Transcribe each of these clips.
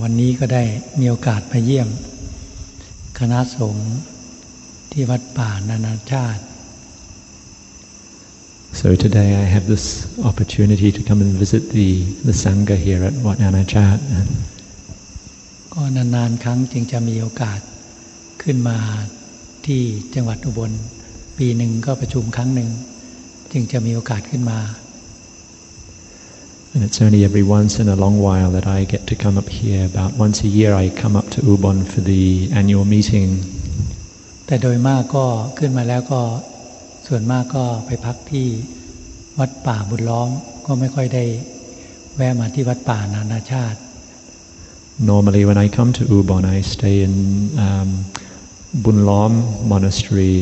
วันนี้ก็ได้มีโอกาสมาเยี่ยมคณะสงฆ์ที่วัดป่านานาชาติ So today I have this opportunity to come and visit the Sangha here at Wat Nanachat. ก็นานๆครั้งจึงจะมีโอกาสขึ้นมาที่จังหวัดอุบลปีหนึ่งก็ประชุมครั้งหนึ่งจึงจะมีโอกาสขึ้นมา And it's only every once in a long while that I get to come up here. About once a year I come up to Ubon for the annual meeting. แต่โดยมากก็ขึ้นมาแล้วก็ส่วนมากก็ไปพักที่วัดป่าบุญล้อมก็ไม่ค่อยได้แวะมาที่วัดป่านานาชาติ Normally when I come to Ubon I stay in Bun Lom monastery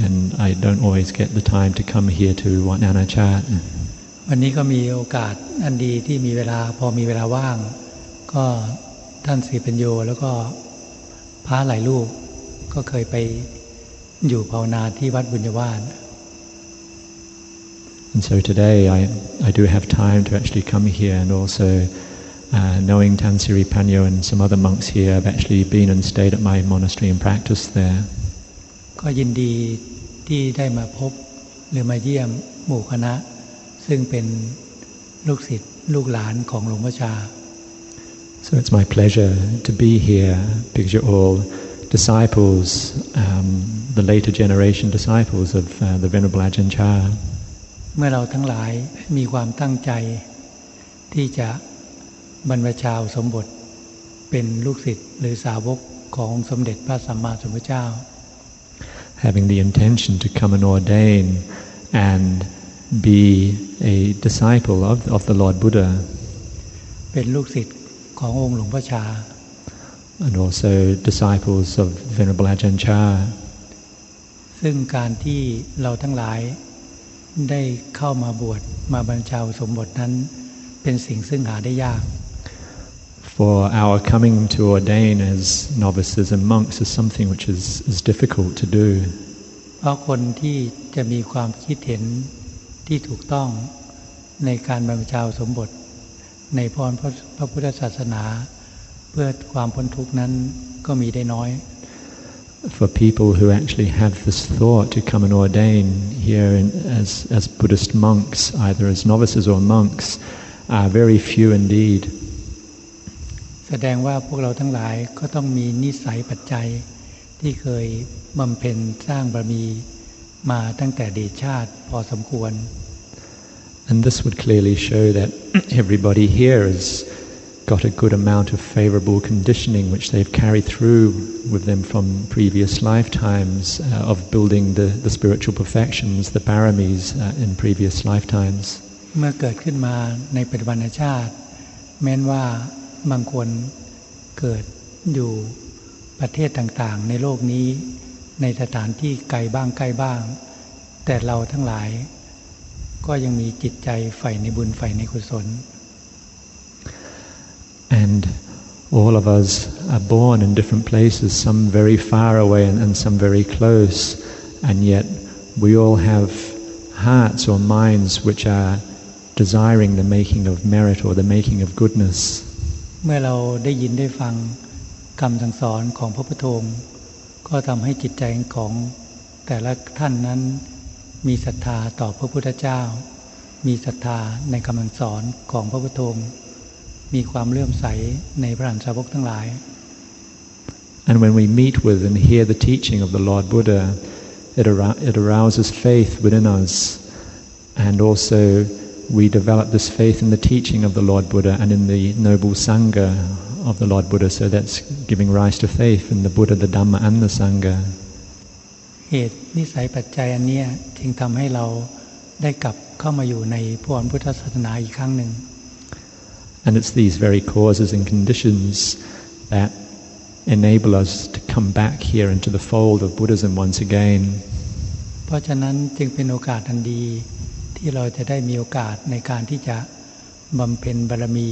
and I don't always get the time to come here to Wat Nanachat. วันนี้ก็มีโอกาสอันดีที่มีเวลาพอมีเวลาว่างก็ท่านศรีปัญโยแล้วก็พระหลายรูปก็เคยไปอยู่ภาวนาที่วัดบุญยวาส And so today I do have time to actually come here and also knowing Tansiri Panyo and some other monks here, I've actually been and stayed at my monastery and practiced there. ก็ยินดีที่ได้มาพบหรือมาเยี่ยมหมู่คณะซึ่งเป็นลูกศิษย์ลูกหลานของหลวงพ่อชา So it's my pleasure to be here because you're all disciples, the later generation disciples of the Venerable Ajahn Dtun. เมื่อเราทั้งหลายมีความตั้งใจที่จะบรรพชาสมบทเป็นลูกศิษย์หรือสาวกของสมเด็จพระสัมมาสัมพุทธเจ้า Having the intention to come and ordain and be a disciple of the Lord Buddha. เป็นลูกศิษย์ขององค์หลวงพ่อชา And also disciples of Venerable Ajahn Dtun. ซึ่งการที่เราทั้งหลายได้เข้ามาบวชมาบรรพชาสมบทนั้นเป็นสิ่งซึ่งหาได้ยาก For our coming to ordain as novices and monks is something which is difficult to do. เพราะคนที่จะมีความคิดเห็นที่ถูกต้องในการบรรพชาสมบทในพระพุทธศาสนาเพื่อความพ้นทุกข์นั้นก็มีได้น้อย For people who actually have this thought to come and ordain here as Buddhist monks, either as novices or monks, are very few indeed. แสดงว่าพวกเราทั้งหลายก็ต้องมีนิสัยปัจจัยที่เคยบำเพ็ญสร้างบารมีมาตั้งแต่อดีตชาติพอสมควร And this would clearly show that everybody here has got a good amount of favorable conditioning which they've carried through with them from previous lifetimes of building the spiritual perfections, the paramis in previous lifetimes. เมื่อเกิดขึ้นมาในปัจจุบันชาติแม้นว่าบางคนเกิดอยู่ประเทศต่างๆในโลกนี้ในสถานที่ไกลบ้างใกล้บ้างแต่เราทั้งหลายก็ยังมีจิตใจใฝ่ในบุญใฝ่ในกุศล And all of us are born in different places, some very far away and some very close, and yet we all have hearts or minds which are desiring the making of merit or the making of goodness. เมื่อเราได้ยินได้ฟังคำสั่งสอนของพระพุทธองค์ก็ทำให้จิตใจของแต่ละท่านนั้นมีศรัทธาต่อพระพุทธเจ้ามีศรัทธาในคำสั่งสอนของพระพุทธองค์มีความเลื่อมใสในพระอรหันตสาวกทั้งหลาย And when we meet with and hear the teaching of the Lord Buddha, it arouses faith within us, and also we develop this faith in the teaching of the Lord Buddha and in the noble Sangha of the Lord Buddha. So that's giving rise to faith in the Buddha, the Dhamma, and the Sangha. เหตุนิสัยปัจจัยอันนี้จึงทำให้เราได้กลับเข้ามาอยู่ในพระพุทธศาสนาอีกครั้งหนึ่ง And it's these very causes and conditions that enable us to come back here into the fold of Buddhism once again. เพราะฉะนั้นจึงเป็นโอกาสอันดีที่เราจะได้มีโอกาสในการที่จะบำเพ็ญบารมี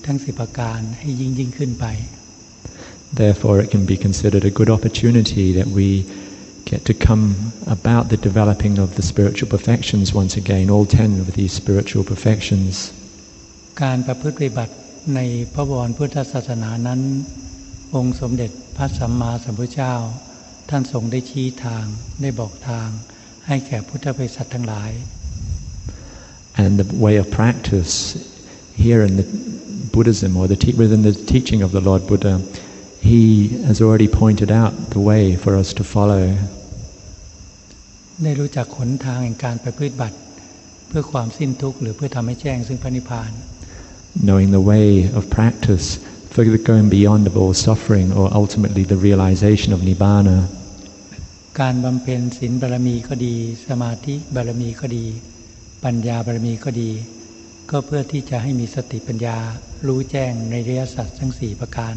ทั้ง10ประการให้ยิ่งขึ้นไป Therefore it can be considered a good opportunity that we get to come about the developing of the spiritual perfections once again, all 10 of these spiritual perfections. การประพฤติปฏิบัติ ในพระบวรพุทธศาสนานั้นองค์สมเด็จพระสัมมาสัมพุทธเจ้าท่านทรงได้ชี้ทางได้บอกทางให้แก่พุทธบริษัททั้งหลาย And the way of practice here in the Buddhism or within the teaching of the Lord Buddha, he has already pointed out the way for us to follow. ได้รู้จักหนทางแห่งการประพฤติบัติเพื่อความสิ้นทุกข์หรือเพื่อทำให้แจ้งซึ่งพระนิพพาน Knowing the way of practice for going beyond of all suffering or ultimately the realization of Nibbana. การบำเพ็ญศีลบารมีก็ดีสมาธิบารมีก็ดีปัญญาบารมีก็ดีก็เพื่อที่จะให้มีสติปัญญารู้แจ้งในอริยสัจทั้ง4ประการ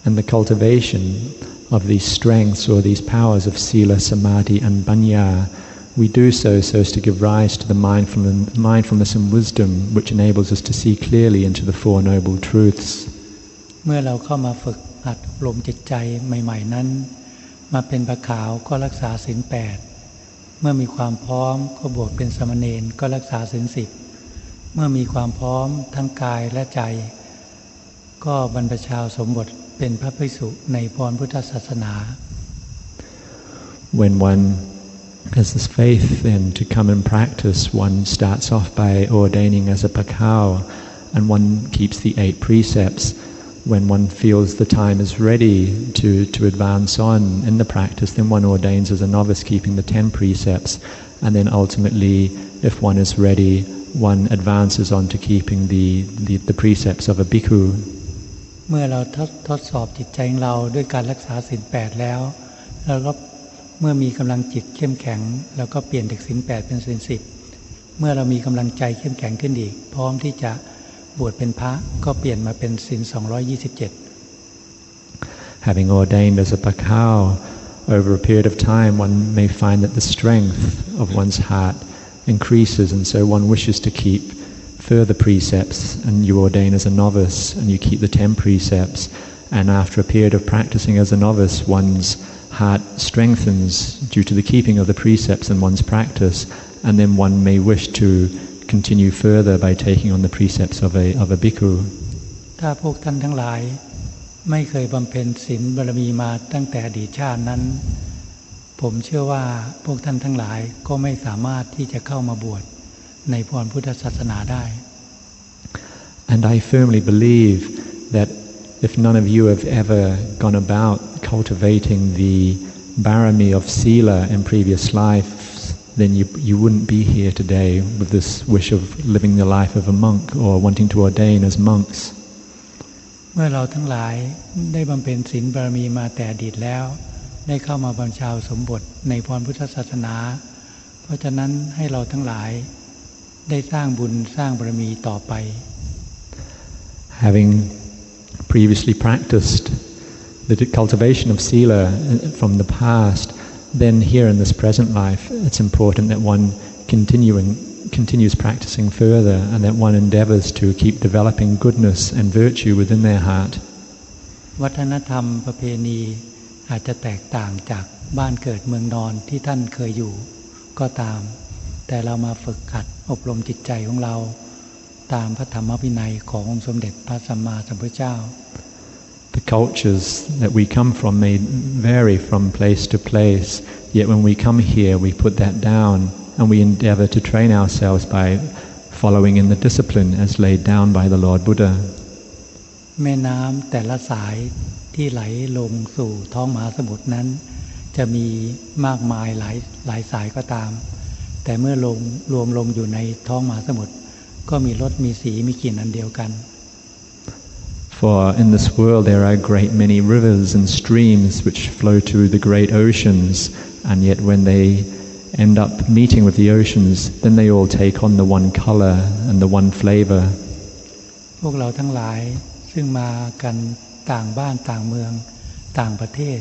And the cultivation of these strengths or these powers of Sīla, Samādhi and Paññā, we do so as to give rise to the mindfulness and wisdom which enables us to see clearly into the Four Noble Truths. เมื่อเราเข้ามาฝึกหัดอบรมจิตใจใหม่ๆนั้นมาเป็นพระขาวก็รักษาศีล8เมื่อมีความพร้อมก็บวชเป็นสามเณรก็รักษาศีล10เมื่อมีความพร้อมทั้งกายและใจก็บรรพชาสมบทเป็นพระภิกษุในพรพุทธศาสนา When one has this faith then to come and practice, one starts off by ordaining as a pakao and one keeps the 8 precepts. When one feels the time is ready to advance on in the practice, then one ordains as a novice keeping the 10 precepts, and then ultimately, if one is ready, one advances on to keeping the precepts of a bhikkhu. เมื่อเราทดสอบจิตใจของเราด้วยการรักษาศีล8แล้วแล้วก็เมื่อมีกำลังจิตเข้มแข็งแล้วก็เปลี่ยนจากศีล8เป็นศีล10เมื่อเรามีกำลังใจเข้มแข็งขึ้นอีกพร้อมที่จะบวชเป็นพระก็เปลี่ยนมาเป็นศีล227 Having ordained as a pakao, over a period of time one may find that the strength of one's heart increases, and so one wishes to keep further precepts, and you ordain as a novice and you keep the 10 precepts, and after a period of practicing as a novice one's heart strengthens due to the keeping of the precepts in one's practice, and then one may wish to continue further by taking on the precepts of a bhikkhu. ถ้าพวกท่านทั้งหลายไม่เคยบำเพ็ญศีลบารมีมาตั้งแต่อดีตชาตินั้นผมเชื่อว่าพวกท่านทั้งหลายก็ไม่สามารถที่จะเข้ามาบวชในพรพุทธศาสนาได้ And I firmly believe that if none of you have ever gone about cultivating the barami of Sīla in previous lives, then you wouldn't be here today with this wish of living the life of a monk or wanting to ordain as monks. เมื่อเราทั้งหลายได้บำเพ็ญศีลบารมีมาแต่อดีตแล้วได้เข้ามาบรรพชาสมบทในพรพุทธศาสนาเพราะฉะนั้นให้เราทั้งหลายได้สร้างบุญสร้างบารมีต่อไป Having previously practiced the cultivation of Sīla from the past, then here in this present life it's important that one continues practicing further and that one endeavors to keep developing goodness and virtue within their heart. วัฒนธรรมประเพณีอาจจะแตกต่างจากบ้านเกิดเมืองนอนที่ท่านเคยอยู่ก็ตามแต่เรามาฝึกหัดอบรมจิตใจของเราตามพระธรรมวินัยขององค์สมเด็จพระสัมมาสัมพุทธเจ้า The cultures that we come from may vary from place to place, yet when we come here we put that down and we endeavor to train ourselves by following in the discipline as laid down by the Lord Buddha. แม่น้ำแต่ละสายที่ไหลลงสู่ท้องมหาสมุทรนั้นจะมีมากมายหลายสายก็ตามแต่เมื่อรวมลงอยู่ในท้องมหาสมุทรก็มีรสมีสีมีกลิ่นอันเดียวกัน For in this world there are a great many rivers and streams which flow to the great oceans, and yet when they end up meeting with the oceans, then they all take on the one color and the one flavor. พวกเราทั้งหลายซึ่งมากันต่างบ้านต่างเมืองต่างประเทศ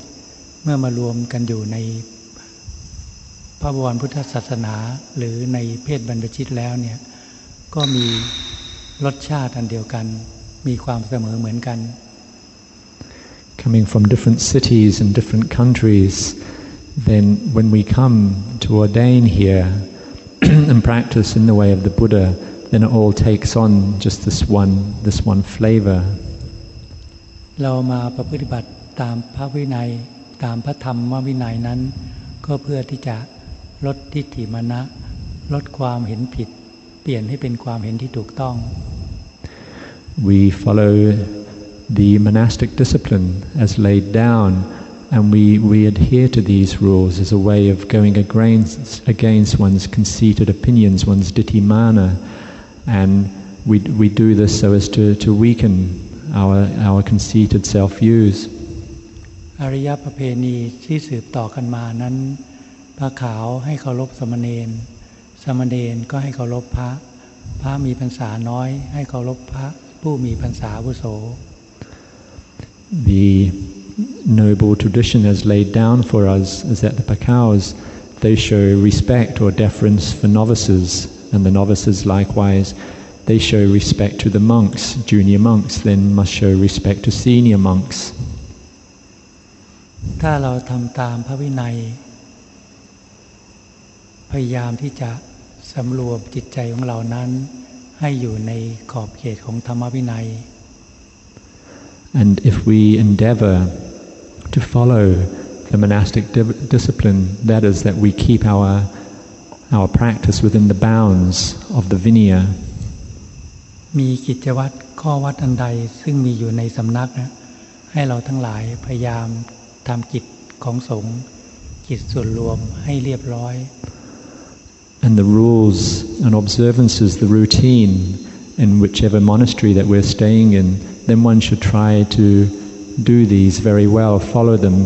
เมื่อมารวมกันอยู่ในพระบวรพุทธศาสนาหรือในเพศบรรพชิตแล้วเนี่ยก็มีรสชาติอันเดียวกันมีความเสมอเหมือนกัน Coming from different cities and different countries, then when we come to ordain here and practice in the way of the Buddha, then it all takes on just this one flavor. เรามาประพฤติบัติตามพระวินัยตามพระธรรมวินัยนั้นก็เพื่อที่จะลดทิฏฐิมานะลดความเห็นผิดเปลี่ยนให้เป็นความเห็นที่ถูกต้อง We follow the monastic discipline as laid down, and we adhere to these rules as a way of going against one's conceited opinions, one's ditthimana, and we do this so as to weaken our conceited self-views. อริยประเพณีที่สืบต่อกันมานั้นพระขาวให้เคารพสมณเณรสมณเณรก็ให้เคารพพระพระมีพรรษาน้อยให้เคารพพระผู้มีพรรษาอาวุโส The noble tradition as laid down for us is that the Pakaus, they show respect or deference for novices, and the novices likewise, they show respect to the monks. Junior monks then must show respect to senior monks. ถ้าเราทำตามพระวินัยพยายามที่จะสำรวมจิตใจของเรานั้นให้อยู่ในขอบเขตของธรรมวินัย And if we endeavor to follow the monastic discipline, that is, that we keep our practice within the bounds of the Vinaya. มีกิจวัตรข้อวัดอันใดซึ่งมีอยู่ในสำนักนะให้เราทั้งหลายพยายามทำกิจของสงฆ์กิจส่วนรวมให้เรียบร้อย And the rules and observances, the routine in whichever monastery that we're staying in, then one should try to do these very well, follow them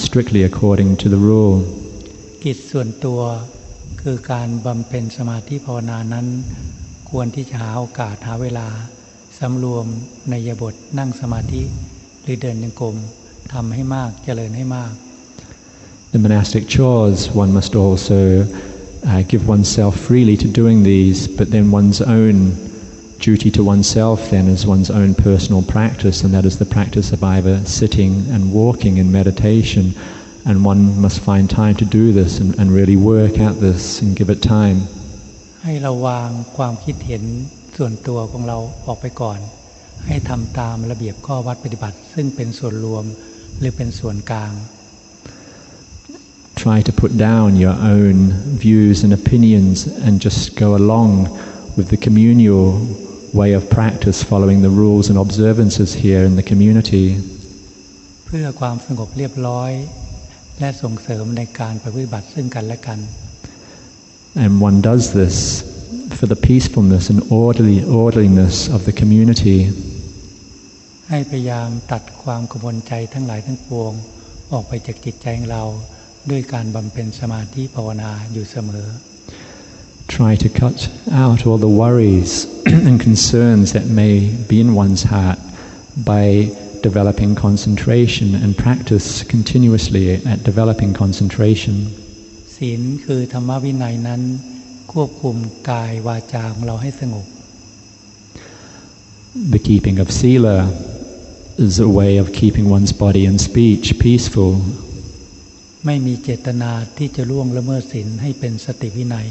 strictly according to the rule. กิจส่วนตัวคือการบำเพ็ญสมาธิภาวนานั้นควรที่จะหาโอกาสหาเวลาสำรวมในอิริยาบถนั่งสมาธิหรือเดินจงกรมทำให้มากเจริญให้มาก The monastic chores, one must also give oneself freely to doing these, but then one's own duty to oneself then is one's own personal practice, and that is the practice of either sitting and walking in meditation, and one must find time to do this and really work at this and give it time. ให้เราวางความคิดเห็นส่วนตัวของเราออกไปก่อนให้ทำตามระเบียบข้อวัดปฏิบัติซึ่งเป็นส่วนรวมหรือเป็นส่วนกลาง Try to put down your own views and opinions and just go along with the communal way of practice, following the rules and observances here in the community. เพื่อความสงบเรียบร้อยและส่งเสริมในการปฏิบัติซึ่งกันและกัน And one does this for the peacefulness and orderliness of the community. ให้พยายามตัดความกังวลใจทั้งหลายทั้งปวงออกไปจากจิตใจของเราด้วยการบำเพ็ญสมาธิภาวนาอยู่เสมอ Try to cut out all the worries and concerns that may be in one's heart by developing concentration and practice continuously at developing concentration. ศีลคือธรรมวินัยนั้นควบคุมกายวาจาของเราให้สงบ The keeping of Sīla is a way of keeping one's body and speech peaceful. ไม่มีเจตนาที่จะล่วงละเมิดศีลให้เป็นสติวินัย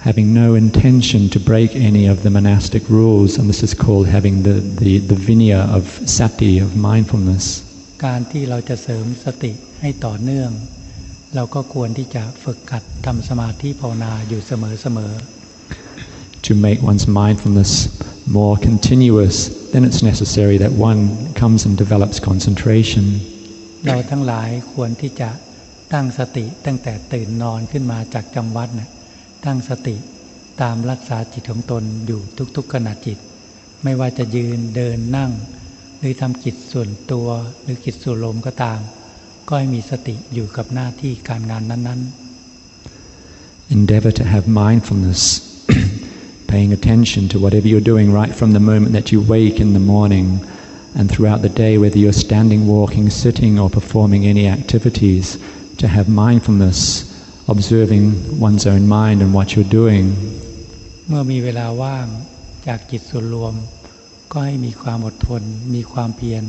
Having no intention to break any of the monastic rules, and this is called having the vinaya of sati, of mindfulness. การที่เราจะเสริมสติให้ต่อเนื่องเราก็ควรที่จะฝึกหัดทำสมาธิภาวนาอยู่เสมอ To make one's mindfulness more continuous, then it's necessary that one comes and develops concentration. เราทั้งหลายควรที่จะตั้งสติตั้งแต่ตื่นนอนขึ้นมาจากจำวัดนะตั้งสติตามรักษาจิตของตนอยู่ทุกๆขณะจิตไม่ว่าจะยืนเดินนั่งหรือทำกิจส่วนตัวหรือกิจส่วนรวมก็ตามก็ให้มีสติอยู่กับหน้าที่การงานนั้นๆ Endeavor to have mindfulness, paying attention to whatever you're doing right from the moment that you wake in the morning and throughout the day, whether you're standing, walking, sitting or performing any activities, to have mindfulness, observing one's own mind and what you're doing. เมื่อมีเวลาว่างจากจิตส่วนรวมก็ให้มีความอดทนมีความเพียร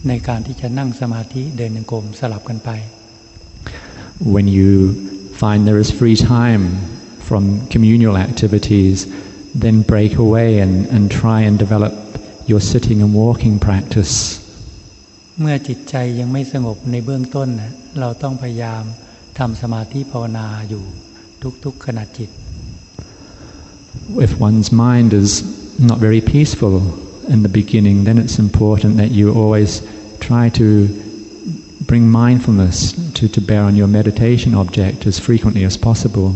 ในการที่จะนั่งสมาธิเดินจงกรมสลับกันไป When you find there is free time from communal activities, then break away and try and develop your sitting and walking practice. เมื่อจิตใจยังไม่สงบในเบื้องต้นเราต้องพยายามทำสมาธิภาวนาอยู่ทุกๆขณะจิต If one's mind is not very peaceful in the beginning, then it's important that you always try to bring mindfulness to bear on your meditation object as frequently as possible.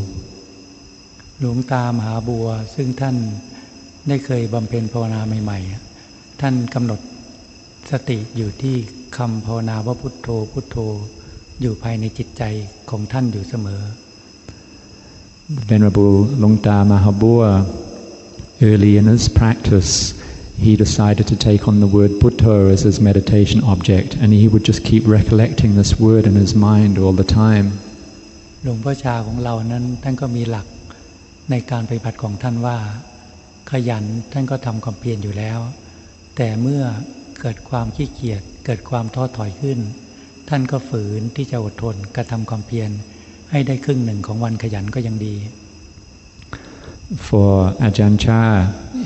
หลวงตามหาบัวซึ่งท่านได้เคยบำเพ็ญภาวนาใหม่ๆท่านกำหนดสติอยู่ที่คำภาวนาว่าพุทโธพุทโธอยู่ภายในจิตใจของท่านอยู่เสมอ Venerable Ajahn Dtun, early in his practice, he decided to take on the word Buddha as his meditation object, and he would just keep recollecting this word in his mind all the time. หลวงพ่อชาของเรานั้นท่านก็มีหลักในการปฏิบัติของท่านว่าขยันท่านก็ทำความเพียรอยู่แล้วแต่เมื่อเกิดความขี้เกียจเกิดความท้อถอยขึ้นท่านก็ฝืนที่จะอดทนกระทำความเพียรให้ได้ครึ่งหนึ่งของวันขยันก็ยังดี For Ajahn Chah,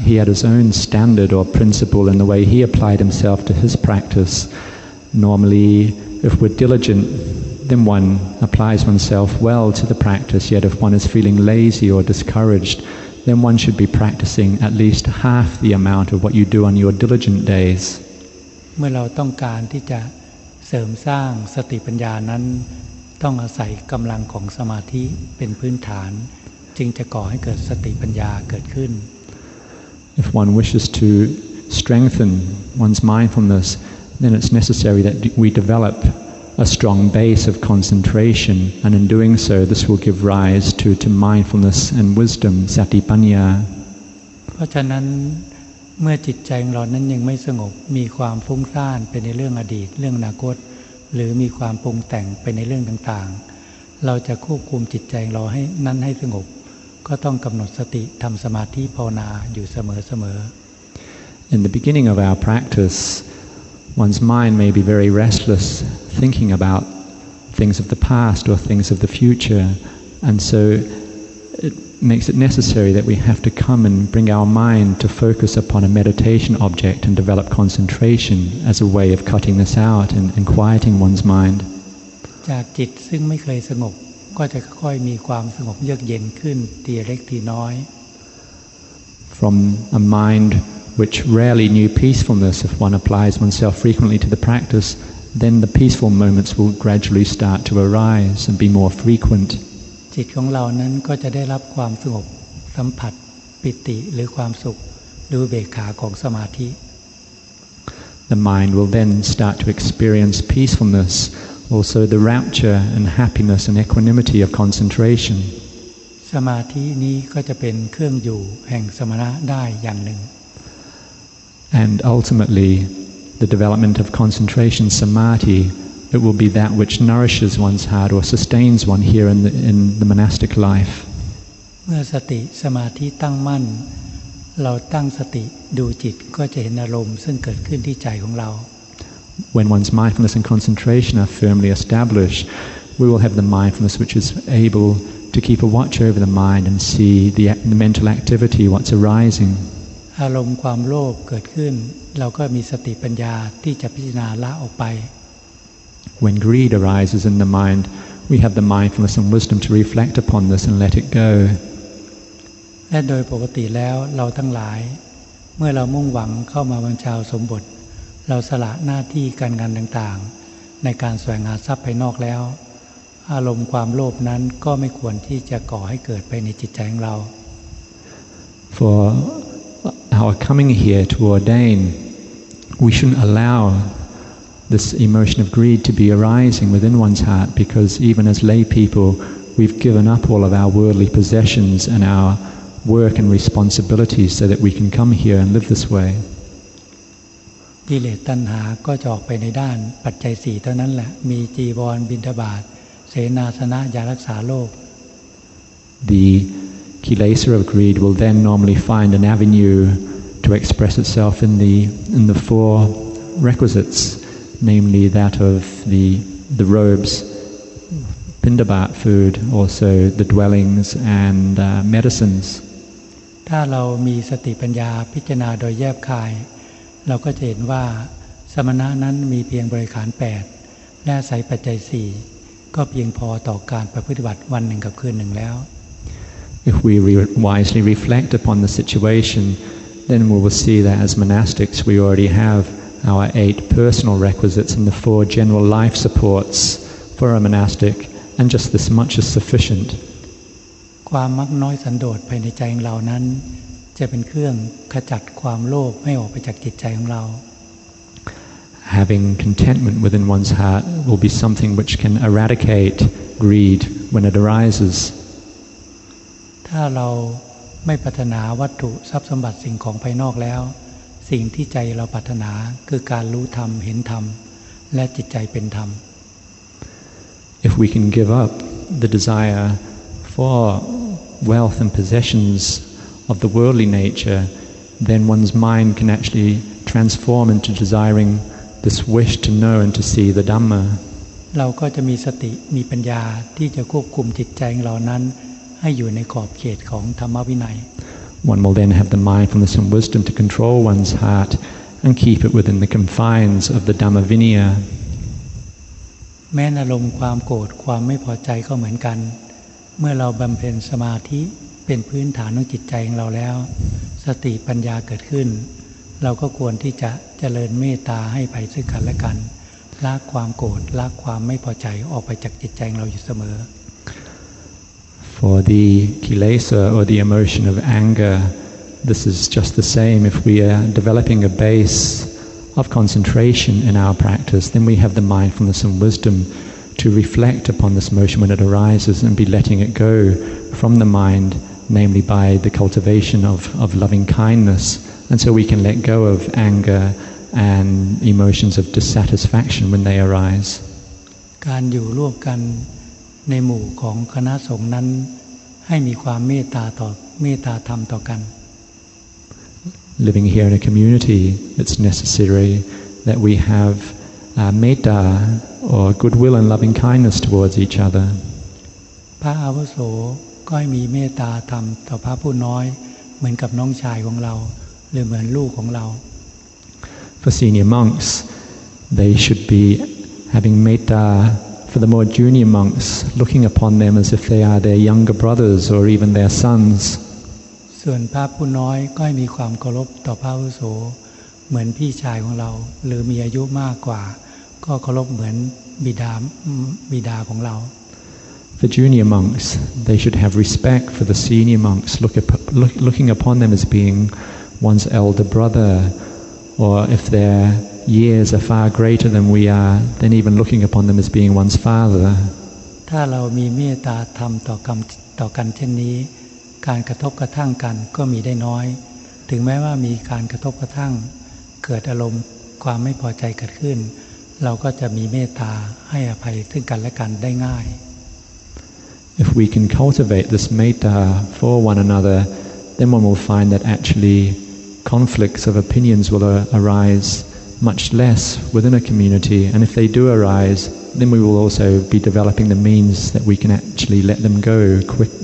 he had his own standard or principle in the way he applied himself to his practice. Normally, if we're diligent, then one applies oneself well to the practice, yet if one is feeling lazy or discouraged, then one should be practicing at least half the amount of what you do on your diligent days. เมื่อเราต้องการที่จะเสริมสร้างสติปัญญานั้นต้องอาศัยกำลังของสมาธิเป็นพื้นฐานจึงจะก่อให้เกิดสติปัญญาเกิดขึ้น If one wishes to strengthen one's mindfulness, then it's necessary that we develop a strong base of concentration, and in doing so, this will give rise to mindfulness and wisdom, sati paññā. เพราะฉะนั้นเมื่อจิตใจของเรานั้นยังไม่สงบมีความฟุ้งซ่านไปในเรื่องอดีตเรื่องอนาคตหรือมีความปรุงแต่งไปในเรื่องต่างๆเราจะควบคุมจิตใจของเราให้นั้นให้สงบก็ต้องกำหนดสติทำสมาธิภาวนาอยู่เสมอๆ In the beginning of our practice, one's mind may be very restless, thinking about things of the past or things of the future, and so it makes it necessary that we have to come and bring our mind to focus upon a meditation object and develop concentration as a way of cutting this out and quieting one's mind. จากจิตซึ่งไม่เคยสงบก็จะค่อยๆมีความสงบเยือกเย็นขึ้นทีเล็กทีน้อย From a mind which rarely knew peacefulness, if one applies oneself frequently to the practice, then the peaceful moments will gradually start to arise and be more frequent. จิตของเรานั้นก็จะได้รับความสงบสัมผัสปิติหรือความสุขหรืออุเบกขาของสมาธิ The mind will then start to experience peacefulness, also the rapture and happiness and equanimity of concentration. สมาธินี้ก็จะเป็นเครื่องอยู่แห่งสมณะได้อย่างหนึ่ง And ultimately, the development of concentration, samadhi, it will be that which nourishes one's heart or sustains one here in the monastic life. เมื่อสติสมาธิตั้งมั่นเราตั้งสติดูจิตก็จะเห็นอารมณ์ซึ่งเกิดขึ้นที่ใจของเรา When one's mindfulness and concentration are firmly established, we will have the mindfulness which is able to keep a watch over the mind and see the mental activity, what's arising. อารมณ์ความโลภเกิดขึ้นเราก็มีสติปัญญาที่จะพิจารณาละออกไป When greed arises in the mind, we have the mindfulness and wisdom to reflect upon this and let it go. และโดยปกติแล้วเราทั้งหลายเมื่อเรามุ่งหวังเข้ามาบรรชาสมบทเราสละหน้าที่การงานต่างๆในการแสวงหาทรัพย์ภายนอกแล้วอารมณ์ความโลภนั้นก็ไม่ควรที่จะก่อให้เกิดไปในจิตใจของเรา For our coming here to ordain, we shouldn't allow this emotion of greed to be arising within one's heart, because even as lay people, we've given up all of our worldly possessions and our work and responsibilities so that we can come here and live this way. กิเลสตัณหาก็จะออกไปในด้านปัจจัยสี่เท่านั้นแหละมีจีวรบิณฑบาตเสนาสนะยารักษาโรค The kilesa of greed will then normally find an avenue to express itself in the four requisites, namely that of the robes, Pindabhat food, also the dwellings and medicines. ถ้าเรามีสติปัญญาพิจารณาโดยแยบคายเราก็จะเห็นว่าสมณะนั้นมีเพียงบริขาร8และอาศัยปัจจัย4ก็เพียงพอต่อการประพฤติบัติวันหนึ่งกับคืนหนึ่งแล้ว If we wisely reflect upon the situation, then we will see that as monastics we already have our 8 personal requisites and the 4 general life supports for a monastic, and just this much is sufficient. ความมักน้อยสันโดษภายในใจของเรานั้นจะเป็นเครื่องขจัดความโลภให้ออกไปจากจิตใจของเรา Having contentment within one's heart will be something which can eradicate greed when it arises. ถ้าเราไม่ปรารถนาวัตถุทรัพย์สมบัติสิ่งของภายนอกแล้วสิ่งที่ใจเราปรารถนาคือการรู้ธรรมเห็นธรรมและจิตใจเป็นธรรม If we can give up the desire for wealth and possessions of the worldly nature, then one's mind can actually transform into desiring this wish to know and to see the Dhamma. เราก็จะมีสติมีปัญญาที่จะควบคุมจิตใจของเรานั้นให้อยู่ในขอบเขตของธรรมวินัย One will then have the mindfulness and wisdom to control one's heart and keep it within the confines of the Dhamma Vinaya. แม้อารมณ์ความโกรธความไม่พอใจก็เหมือนกันเมื่อเราบำเพ็ญสมาธิเป็นพื้นฐานของจิตใจของเราแล้วสติปัญญาเกิดขึ้นเราก็ควรที่จะเจริญเมตตาให้ภัยซึ่งกันและกันละความโกรธละความไม่พอใจออกไปจากจิตใจของเราอยู่เสมอ For the kilesa or the emotion of anger, this is just the same. If we are developing a base of concentration in our practice, then we have the mindfulness and wisdom to reflect upon this emotion when it arises and be letting it go from the mind, namely by the cultivation of loving kindness. And so we can let go of anger and emotions of dissatisfaction when they arise. การอยู่ร่วมกันในหมู่ของคณะสงฆ์นั้นให้มีความเมตตาธรรมต่อกัน Living here in a community, it's necessary that we have metta or goodwill and loving kindness towards each other. พระอาวุโสก็ให้มีเมตตาธรรมต่อพระผู้น้อยเหมือนกับน้องชายของเราหรือเหมือนลูกของเรา For senior monks, they should be having metta for the more junior monks, looking upon them as if they are their younger brothers or even their sons. ส่วนพระผู้น้อยก็ให้มีความเคารพต่อพระอาวุโสเหมือนพี่ชายของเราหรือมีอายุมากกว่าก็เคารพเหมือนบิดาของเรา For junior monks, they should have respect for the senior monks, looking upon them as being one's elder brother, or if their years are far greater than we are, then even looking upon them as being one's father. ถ้าเรามีเมตตาธรรมต่อกันเช่นนี้การกระทบกระทั่งกันก็มีได้น้อยถึงแม้ว่ามีการกระทบกระทั่งเกิดอารมณ์ความไม่พอใจเกิดขึ้นเราก็จะมีเมตตาให้อภัยซึ่งกันและกันได้ง่าย If we can cultivate this metta for one another, then one will find that actually conflicts of opinions will arise much less within a community, and if they do arise, then we will also be developing the means that we can actually let them go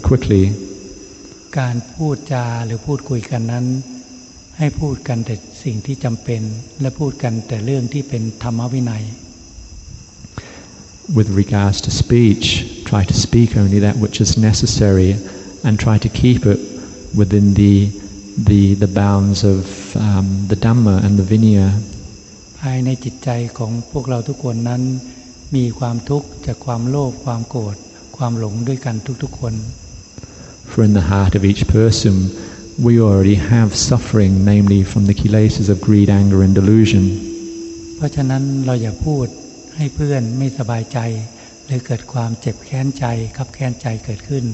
quickly. การพูดจาหรือพูดคุยกันนั้นให้พูดกันแต่สิ่งที่จำเป็นและพูดกันแต่เรื่องที่เป็นธรรมวินัย With regards to speech, try to speak only that which is necessary and try to keep it within the bounds of the Dhamma and the Vinaya. ภายในจิตใจของพวกเราทุกคนนั้นมีความทุกข์จากความโลภความโกรธความหลงด้วยกันทุกๆคน For in the heart of each person, we already have suffering, namely from the kilesas of greed, anger, and delusion. เพราะฉะนั้นเราอย่าพูดให้เพื่อนไม่สบายใจหรือเกิดความเจ็บแค้นใจคับแค้นใจเกิดขึ้น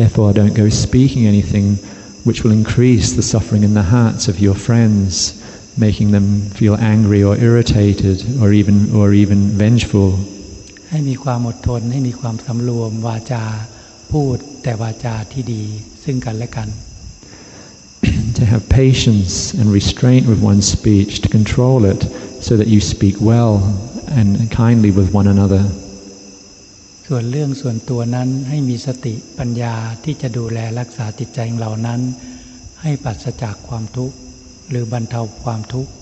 Therefore, don't go speaking anything which will increase the suffering in the hearts of your friends, making them feel angry or irritated or even vengeful. ให้มีความอดทนให้มีความสำรวมวาจาพูดแต่วาจาที่ดีซึ่งกันและกัน To have patience and restraint with one's speech, to control it so that you speak well and kindly with one another. ส่วนเรื่องส่วนตัวนั้นให้มีสติปัญญาที่จะดูแลรักษาจิตใจของเรานั้นให้ปราศจากความทุกข์หรือบรรเทาความทุกข์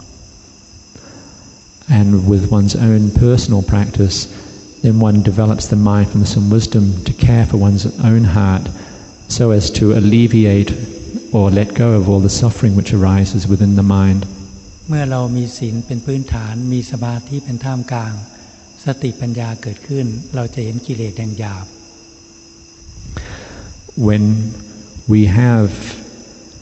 And with one's own personal practice, then one develops the mindfulness and wisdom to care for one's own heart so as to alleviate or let go of all the suffering which arises within the mind. เมื่อเรามีศีลเป็นพื้นฐานมีสมาธิเป็นท่ามกลางสติปัญญาเกิดขึ้นเราจะเห็นกิเลสอย่างหยาบ When we have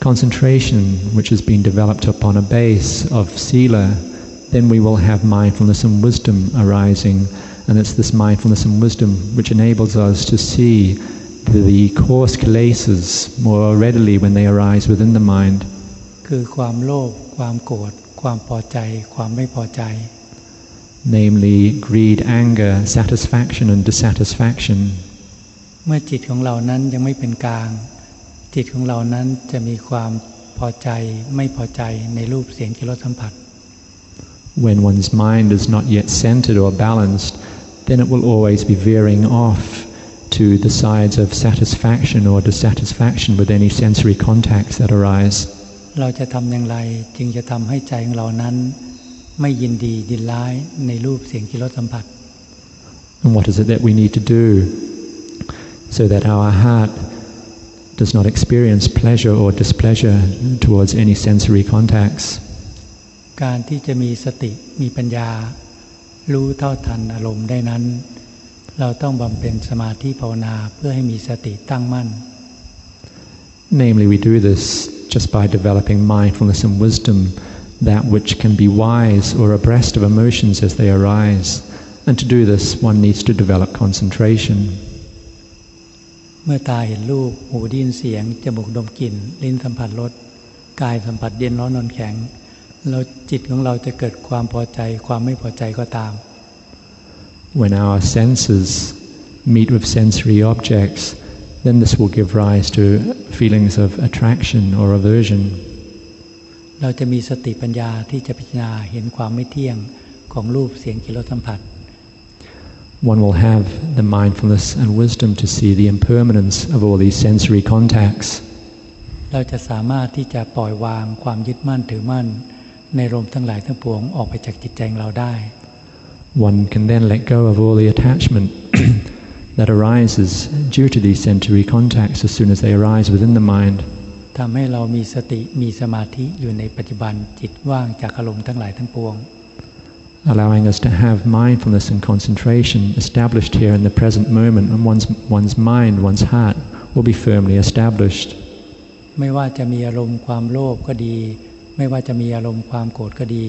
concentration which has been developed upon a base of Sīla, then we will have mindfulness and wisdom arising, and it's this mindfulness and wisdom which enables us to see the coarse kilesas more readily when they arise within the mind. คือความโลภความโกรธความพอใจความไม่พอใจ Namely greed, anger, satisfaction and dissatisfaction. เมื่อจิตของเรานั้นยังไม่เป็นกลางจิตของเรานั้นจะมีความพอใจไม่พอใจในรูปเสียงกลิ่นรสสัมผัส When one's mind is not yet centered or balanced, then it will always be veering off to the sides of satisfaction or dissatisfaction with any sensory contacts that arise. เราจะทำอย่างไรจึงจะทำให้ใจของเรานั้นไม่ยินดียินร้ายในรูปเสียงกลิ่นรสสัมผัส And what is it that we need to do so that our heart does not experience pleasure or displeasure towards any sensory contacts? การที่จะมีสติมีปัญญารู้เท่าทันอารมณ์ได้นั้นเราต้องบำเพ็ญสมาธิภาวนาเพื่อให้มีสติตั้งมั่น Namely, we do this just by developing mindfulness and wisdom, that which can be wise or abreast of emotions as they arise. And to do this, one needs to develop concentration. เมื่อตาเห็นรูปหูได้ยินเสียงจมูกดมกลิ่นลิ้นสัมผัสรสกายสัมผัสเย็นร้อนนอนแข็งแล้วจิตของเราจะเกิดความพอใจความไม่พอใจก็ตาม When our senses meet with sensory objects, then this will give rise to feelings of attraction or aversion. เราจะมีสติปัญญาที่จะพิจารณาเห็นความไม่เที่ยงของรูปเสียงกลิ่นรสสัมผัส One will have the mindfulness and wisdom to see the impermanence of all these sensory contacts. เราจะสามารถที่จะปล่อยวางความยึดมั่นถือมั่นในลมทั้งหลายทั้งปวงออกไปจากจิตใจของเราได้ One can then let go of all the attachment that arises due to these sensory contacts as soon as they arise within the mind. ทำให้เรามีสติมีสมาธิอยู่ในปัจจุบันจิตว่างจากอารมณ์ทั้งหลายทั้งปวง Allowing us to have mindfulness and concentration established here in the present moment, and one's mind, one's heart will be firmly established. ไม่ว่าจะมีอารมณ์ความโลภก็ดีไม่ว่าจะมีอารมณ์ความโกรธก็ดี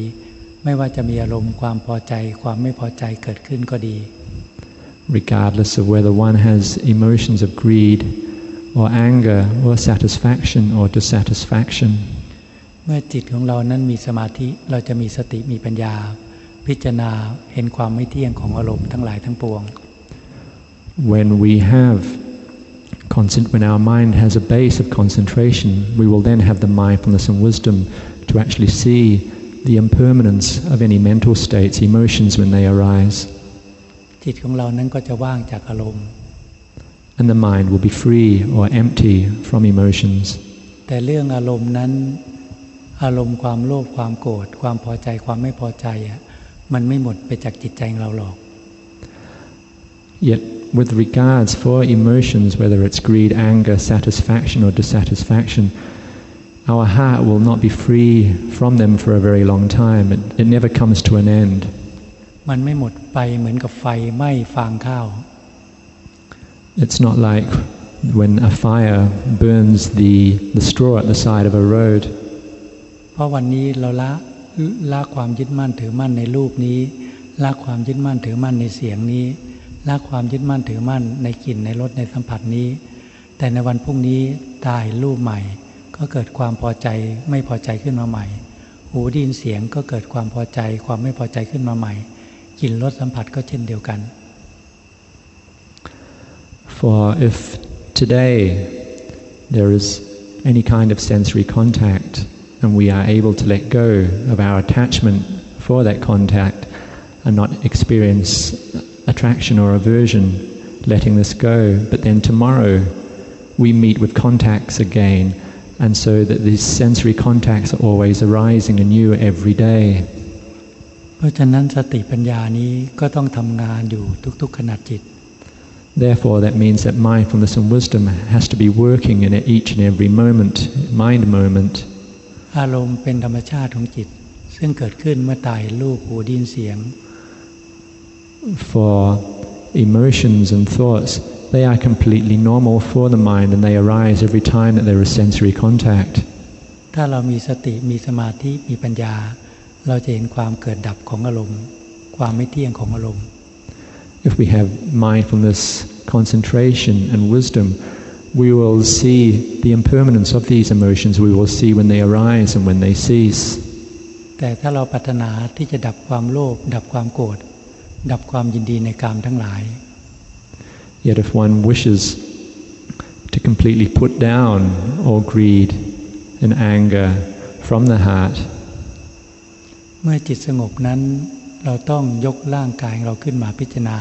ไม่ว่าจะมีอารมณ์ความพอใจความไม่พอใจเกิดขึ้นก็ดี Regardless of whether one has emotions of greed or anger or satisfaction or dissatisfaction. เมื่อจิตของเรานั้นมีสมาธิเราจะมีสติมีปัญญาพิจารณาเห็นความไม่เที่ยงของอารมณ์ทั้งหลายทั้งปวง When our mind has a base of concentration, we will then have the mindfulness and wisdom to actually see the impermanence of any mental states, emotions when they arise. จิตของเรานั้นก็จะว่างจากอารมณ์ And the mind will be free or empty from emotions. แต่เรื่องอารมณ์นั้นอารมณ์ความโลภความโกรธความพอใจความไม่พอใจมันไม่หมดไปจากจิตใจของเราหรอก Yet with regards for emotions, whether it's greed, anger, satisfaction or dissatisfaction, our heart will not be free from them for a very long time. It never comes to an end. มันไม่หมดไปเหมือนกับไฟไหม้ฟางข้าว It's not like when a fire burns the straw at the side of a road. เพราะวันนี้เราละความยึดมั่นถือมั่นในรูปนี้ละความยึดมั่นถือมั่นในเสียงนี้ละความยึดมั่นถือมั่นในกลิ่นในรสในสัมผัสนี้แต่ในวันพรุ่งนี้ตาเห็นรูปใหม่ก็เกิดความพอใจไม่พอใจขึ้นมาใหม่หูได้ยินเสียงก็เกิดความพอใจความไม่พอใจขึ้นมาใหม่กลิ่นรสสัมผัสก็เช่นเดียวกัน For if today there is any kind of sensory contact and we are able to let go of our attachment for that contact and not experience attraction or aversion, letting this go. But then tomorrow we meet with contacts again, and so that these sensory contacts are always arising anew every day. เพราะฉะนั้นสติปัญญานี้ก็ต้องทำงานอยู่ทุกๆขณะจิต Therefore, that means that mindfulness and wisdom has to be working in each and every moment, mind moment. อารมณ์เป็นธรรมชาติของจิตซึ่งเกิดขึ้นเมื่อตาเห็นรูปหูได้ยินเสียง For emotions and thoughts, they are completely normal for the mind, and they arise every time that there is sensory contact. ถ้าเรามีสติมีสมาธิมีปัญญาเราจะเห็นความเกิดดับของอารมณ์ความไม่เที่ยงของอารมณ์ If we have mindfulness, concentration and wisdom, we will see the impermanence of these emotions. We will see when they arise and when they cease. แต่ถ้าเราปรารถนาที่จะดับความโลภดับความโกรธดับความยินดีในกามทั้งหลาย Yet if one wishes to completely put down all greed and anger from the heart, เมื่อจิตสงบนั้นเราต้องยกร่างกายเราขึ้นมาพิจารณา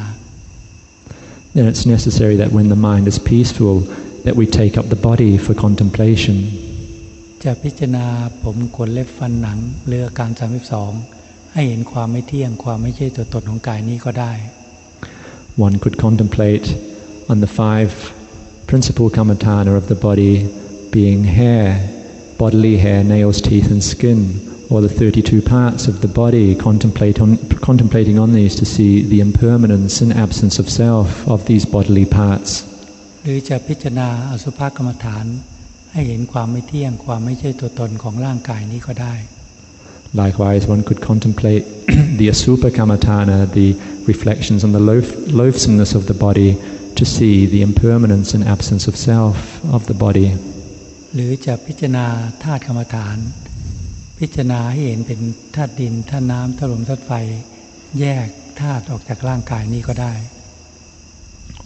then it's necessary that when the mind is peaceful, that we take up the body for contemplation. จะพิจารณาผมขนเล็บฟันหนังหรืออาการ32ให้เห็นความไม่เที่ยงความไม่ใช่ตัวตนของกายนี้ก็ได้ One could contemplate on the 5 principal kammatthana of the body, being hair, bodily hair, nails, teeth and skin, or the 32 parts of the body, contemplating on these to see the impermanence and absence of self of these bodily parts. หรือจะพิจารณาอสุภกรรมฐานให้เห็นความไม่เที่ยงความไม่ใช่ตัวตนของร่างกายนี้ก็ได้ Likewise, one could contemplate the asupa kammatthana, the reflections on the loathsomeness of the body, to see the impermanence and absence of self of the body. หรือจะพิจารณาธาตุกรรมฐานพิจารณาให้เห็นเป็นธาตุดินธาตุน้ำธาตุลมธาตุไฟแยกธาตุออกจากร่างกายนี้ก็ได้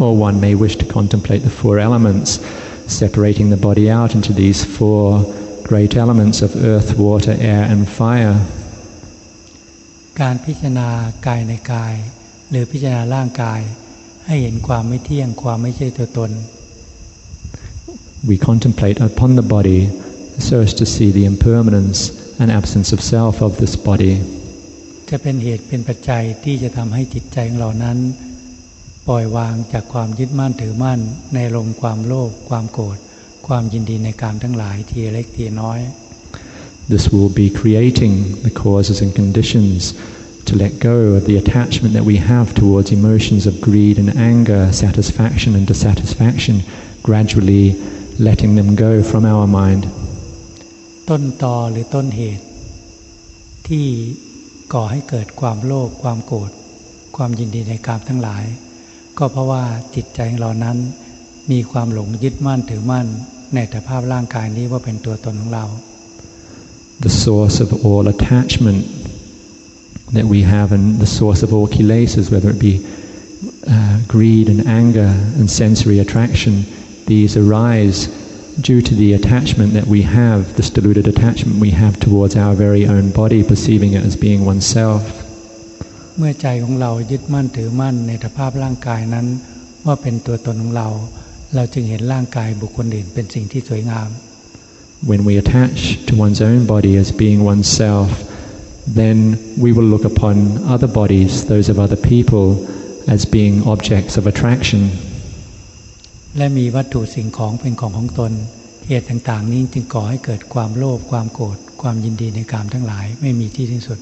Or one may wish to contemplate the 4 elements, separating the body out into these 4 great elements of earth, water, air and fire. การพิจารณากายในกายหรือพิจารณาร่างกายให้เห็นความไม่เที่ยงความไม่ใช่ตัวตน We contemplate upon the body so as to see the impermanence and absence of self of this body. จะเป็นเหตุเป็นปัจจัยที่จะทำให้จิตใจของเรานั้นปล่อยวางจากความยึดมั่นถือมั่นในอารมณ์ความโลภความโกรธความยินดีในกามทั้งหลายทีเล็กทีน้อย This will be creating the causes and conditions to let go of the attachment that we have towards emotions of greed and anger, satisfaction and dissatisfaction, gradually letting them go from our mind. ต้นตอหรือต้นเหตุที่ก่อให้เกิดความโลภความโกรธความยินดีในกามทั้งหลายก็เพราะว่าจิตใจของเรานั้นมีความหลงยึดมั่นถือมั่นในอัตภาพร่างกายนี้ว่าเป็นตัวตนของเรา The source of all attachment that we have and the source of all kilesas, whether it be greed and anger and sensory attraction, these arise due to the attachment that we have, this deluded attachment we have towards our very own body, perceiving it as being oneself. เมื่อใจของเรายึดมั่นถือมั่นในอัตภาพร่างกายนั้นว่าเป็นตัวตนของเราเราจึงเห็นร่างกายบุคคลอื่นเป็นสิ่งที่สวยงาม When we attach to one's own body as being oneself, then we will look upon other bodies, those of other people, as being objects of attraction. และมีวัตถุสิ่งของเป็นของของตนเหตุต่างๆนี้จึงก่อให้เกิดความโลภความโกรธความยินดีในกามทั้งหลายไม่มีที่สิ้นสุด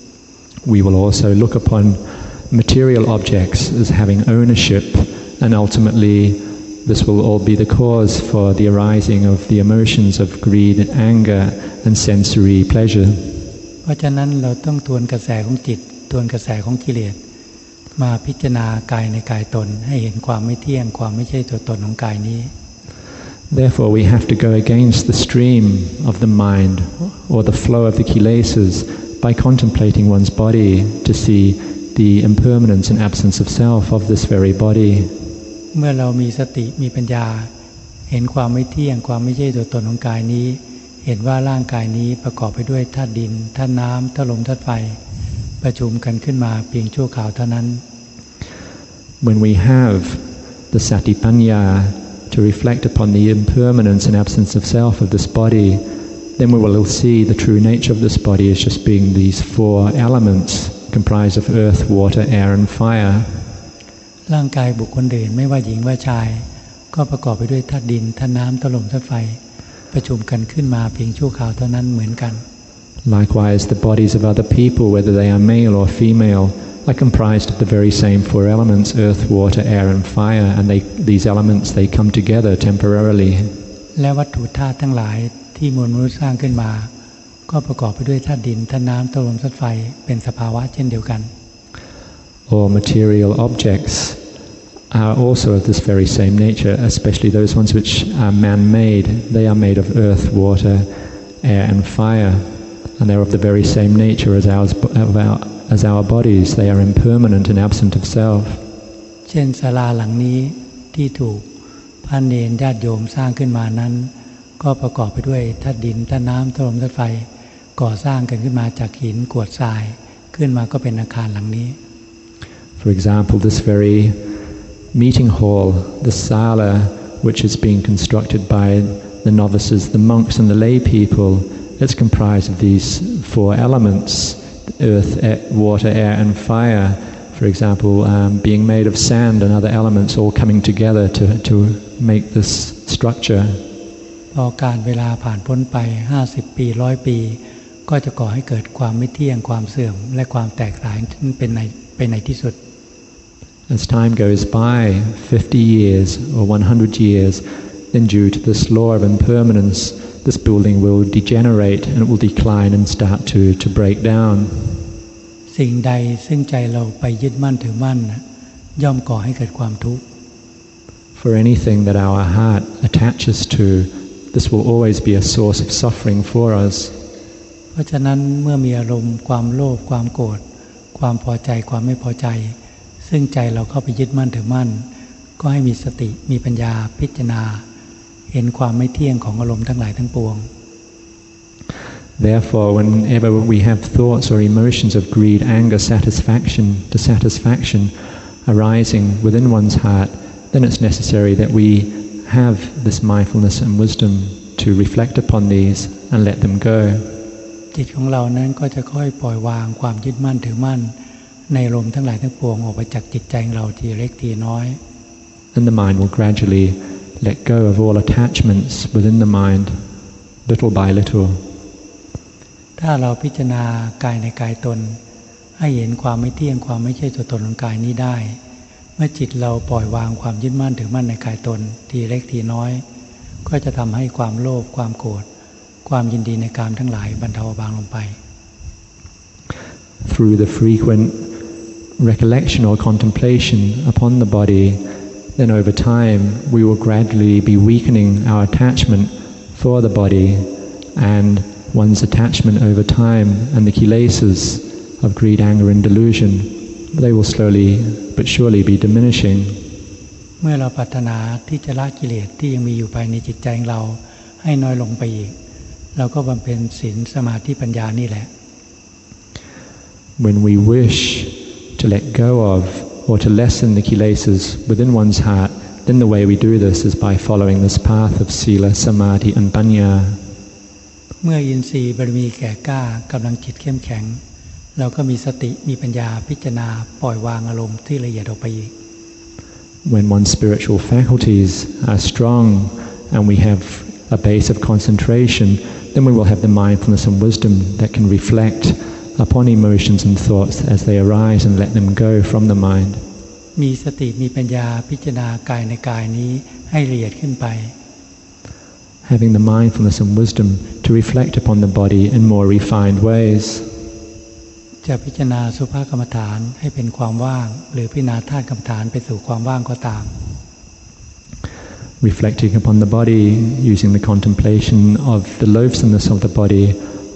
We will also look upon material objects as having ownership, and ultimately this will all be the cause for the arising of the emotions of greed, anger and sensory pleasure. เพราะฉะนั้นเราต้องทวนกระแสของจิตทวนกระแสของกิเลสมาพิจารณากายในกายตนให้เห็นความไม่เที่ยงความไม่ใช่ตัวตนของกายนี้ Therefore we have to go against the stream of the mind or the flow of the kilesas by contemplating one's body to see the impermanence and absence of self of this very body. เมื่อเรามีสติมีปัญญาเห็นความไม่เที่ยงความไม่ใช่ตัวตนของกายนี้เห็นว่าร่างกายนี้ประกอบไปด้วยธาตุดินธาตุน้ำธาตุลมธาตุไฟประชุมกันขึ้นมาเพียงชั่วคราวเท่านั้น When we have the sati paññā, to reflect upon the impermanence and absence of self of this body, then we will see the true nature of this body as just being these four elements comprised of earth, water, air and fire. ร่างกายบุคคลอื่นไม่ว่าหญิงว่าชายก็ประกอบไปด้วยธาตุดินธาตุน้ำธาตุลมธาตุไฟประชุมกันขึ้นมาเพียงชั่วคราวเท่านั้นเหมือนกัน Likewise, the bodies of other people, whether they are male or female, are comprised of the very same four elements: earth, water, air and fire, and these elements they come together temporarily. และวัตถุธาตุทั้งหลายที่มวลมนุษย์สร้างขึ้นมาก็ประกอบไปด้วยธาตุดินธาตุน้ำธาตุลมธาตุไฟเป็นสภาวะเช่นเดียวกัน All material objects are also of this very same nature, especially those ones which are man-made. They are made of earth, water, air and fire, and they're of the very same nature as our bodies. They are impermanent and absent of self. เช่นศาลาหลังนี้ที่ถูกพระเณรญาติโยมสร้างขึ้นมานั้นก็ประกอบไปด้วยธาตุดินธาตุน้ำธาตุลมธาตุไฟก่อสร้างกันขึ้นมาจากหินกรวดทรายขึ้นมาก็เป็นอาคารหลังนี้ For example, this very meeting hall, the Sīla, which is being constructed by the novices, the monks and the lay people, it's comprised of these four elements: earth, water, air and fire. For example, being made of sand and other elements all coming together to make this structure. พอการเวลาผ่านพ้นไป50ปี100ปีก็จะก่อให้เกิดความไม่เที่ยงความเสื่อมและความแตกสลายเป็นในที่สุด As time goes by, 50 years or 100 years, then due to this law of impermanence, this building will degenerate and it will decline and start to break down. สิ่งใดซึ่งใจเราไปยึดมั่นถือมั่นย่อมก่อให้เกิดความทุกข์ For anything that our heart attaches to, this will always be a source of suffering for us. เพราะฉะนั้นเมื่อมีอารมณ์ความโลภความโกรธความพอใจความไม่พอใจซึ่งใจเราเข้าไปยึดมั่นถือมั่นก็ให้มีสติมีปัญญาพิจารณาเห็นความไม่เที่ยงของอารมณ์ทั้งหลายทั้งปวง Therefore, whenever we have thoughts or emotions of greed, anger, dissatisfaction arising within one's heart, then it's necessary that we have this mindfulness and wisdom to reflect upon these and let them go. จิตของเรานั้นก็จะค่อยปล่อยวางความยึดมั่นถือมั่นในอารมณ์ทั้งหลายทั้งปวงออกไปจากจิตใจของเราทีเล็กทีน้อย And the mind will gradually let go of all attachments within the mind, little by little. ถ้าเราพิจารณากายในกายตนให้เห็นความไม่เที่ยงความไม่ใช่ตัวตนของกายนี้ได้เมื่อจิตเราปล่อยวางความยึดมั่นถือมั่นในกายตนทีเล็กทีน้อยก็จะทำให้ความโลภความโกรธความยินดีในกามทั้งหลายบรรเทาเบาลงไป Through the frequent recollection or contemplation upon the body, then over time we will gradually be weakening our attachment for the body, and one's attachment over time and the kilesas of greed, anger and delusion, they will slowly but surely be diminishing. เมื่อเราปรารถนาที่จะละกิเลสที่ยังมีอยู่ภายในจิตใจของเราให้น้อยลงไปอีกเราก็บำเพ็ญศีลสมาธิปัญญานี่แหละ When we wish to let go of or to lessen the kilesas within one's heart, then the way we do this is by following this path of Sīla, Samādhi and Paññā. เมื่ออินทรีย์บารมีแก่กล้ากำลังจิตเข้มแข็งเราก็มีสติมีปัญญาพิจารณาปล่อยวางอารมณ์ที่ละเอียดออกไปอีก When one's spiritual faculties are strong and we have a base of concentration, then we will have the mindfulness and wisdom that can reflect upon emotions and thoughts as they arise and let them go from the mind. มีสติมีปัญญาพิจารณากายในกายนี้ให้ละเอียดขึ้นไป Having the mindfulness and wisdom to reflect upon the body in more refined ways. จะพิจารณาสุภกรรมฐานให้เป็นความว่างหรือพิจารณาธาตุกรรมฐานไปสู่ความว่างก็ตาม Reflecting upon the body using the contemplation of the loathsomeness of the body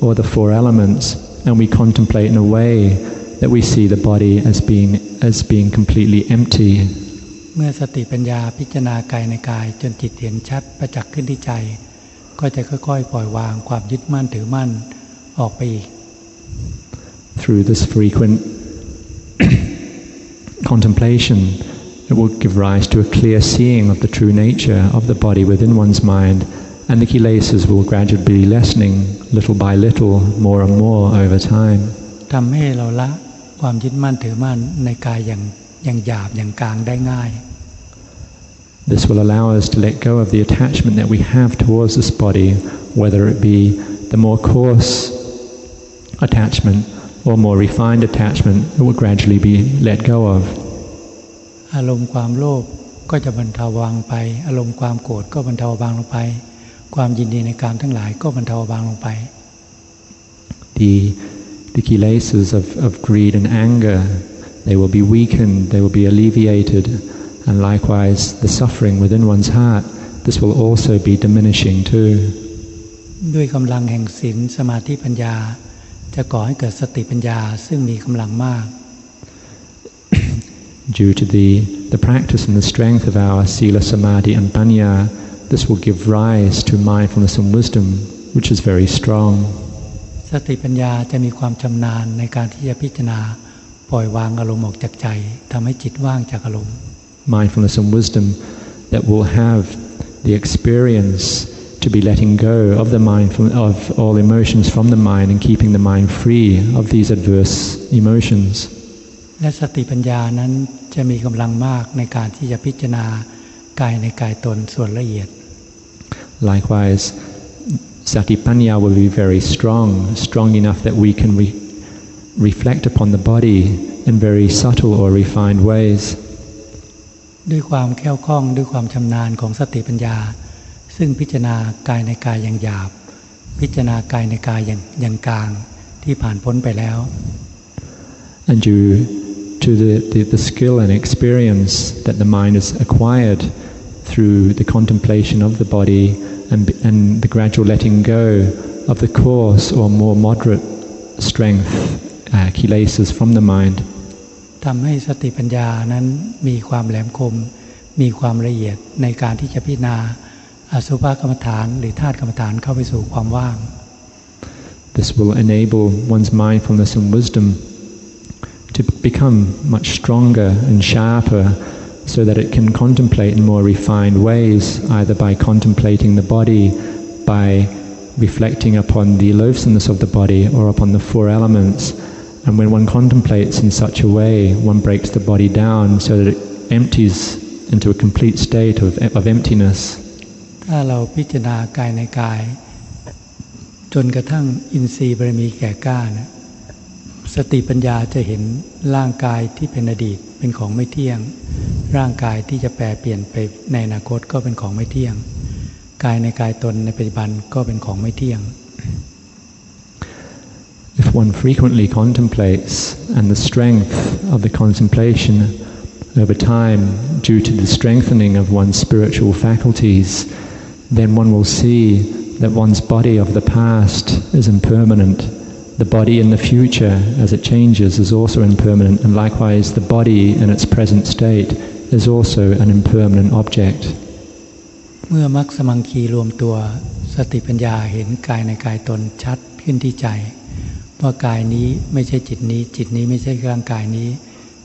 or the four elements, and we contemplate in a way that we see the body as being completely empty. เมื่อสติปัญญาพิจารณากายในกายจนจิตเห็นชัดประจักษ์ขึ้นที่ใจก็จะค่อยๆปล่อยวางความยึดมั่นถือมั่นออกไปอีก Through this frequent contemplation, it will give rise to a clear seeing of the true nature of the body within one's mind, and the kilesas will gradually be lessening little by little, more and more over time. ทำให้เราละความยึดมั่นถือมั่นในกายอย่างหยาบอย่างกลางได้ง่าย This will allow us to let go of the attachment that we have towards this body, whether it be the more coarse attachment or more refined attachment. It will gradually be let go of. อารมณ์ความโลภก็จะบรรเทาเบาบางไปอารมณ์ความโกรธก็บรรเทาเบาบางลงไปความยินดีในกามทั้งหลายก็บรรเทาเบาบางลงไป The kilesas of greed and anger, they will be weakened, they will be alleviated, and likewise the suffering within one's heart, this will also be diminishing too. ด้วยกำลังแห่งศีลสมาธิปัญญาจะก่อให้เกิดสติปัญญาซึ่งมีกำลังมาก Due to the practice and the strength of our Sīla Samadhi and Paññā, this will give rise to mindfulness and wisdom, which is very strong. สติปัญญาจะมีความชำนาญในการที่จะพิจารณาปล่อยวางอารมณ์ออกจากใจทำให้จิตว่างจากอารมณ์ Mindfulness and wisdom that will have the experience to be letting go of the of all emotions from the mind and keeping the mind free of these adverse emotions. และสติปัญญานั้นจะมีกำลังมากในการที่จะพิจารณากายในกายตนส่วนละเอียด Likewise, Sati Paññā will be very strong enough that we can reflect upon the body in very subtle or refined ways. ด้วยความแข็งคล่องด้วยความชำนาญของสติปัญญาซึ่งพิจารณากายในกายอย่างหยาบพิจารณากายในกายอย่างกลางที่ผ่านพ้นไปแล้ว And due to the skill and experience that the mind has acquired through the contemplation of the body and the gradual letting go of the coarse or more moderate strength kilesas from the mind, ทำให้สติปัญญานั้นมีความแหลมคมมีความละเอียดในการที่จะพิจารณาอสุภกรรมฐานหรือธาตุกรรมฐานเข้าไปสู่ความว่าง This will enable one's mindfulness and wisdom to become much stronger and sharper so that it can contemplate in more refined ways, either by contemplating the body, by reflecting upon the loathsomeness of the body or upon the four elements. And when one contemplates in such a way, one breaks the body down so that it empties into a complete state of emptiness. ถ้าเราพิจารณากายในกายจนกระทั่งอินทรีย์บารมีแก่กล้านะสติปัญญาจะเห็นร่างกายที่เป็นอดีตเป็นของไม่เที่ยงร่างกายที่จะแปรเปลี่ยนไปในอนาคตก็เป็นของไม่เที่ยงกายในกายตนในปัจจุบันก็เป็นของไม่เที่ยง If one frequently contemplates and the strength of the contemplation over time due to the strengthening of one's spiritual faculties, then one will see that one's body of the past is impermanent. The body in the future, as it changes, is also impermanent, and likewise the body in its present state is also an impermanent object. เมื่อมรรคสมังคีรวมตัวสติปัญญาเห็นกายในกายตนชัดขึ้นที่ใจว่ากายนี้ไม่ใช่จิตนี้จิตนี้ไม่ใช่ร่างกายนี้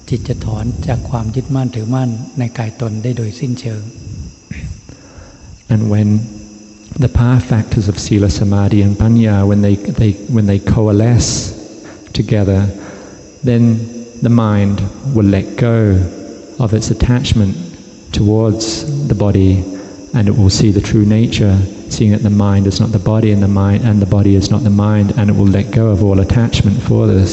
จิตจะถอนจากความยึดมั่นถือมั่นในกายตนได้โดยสิ้นเชิง And when the power factors of Sīla Samadhi and Paññā, when they coalesce together, then the mind will let go of its attachment towards the body, and it will see the true nature, seeing that the mind is not the body and the body is not the mind, and it will let go of all attachment for this.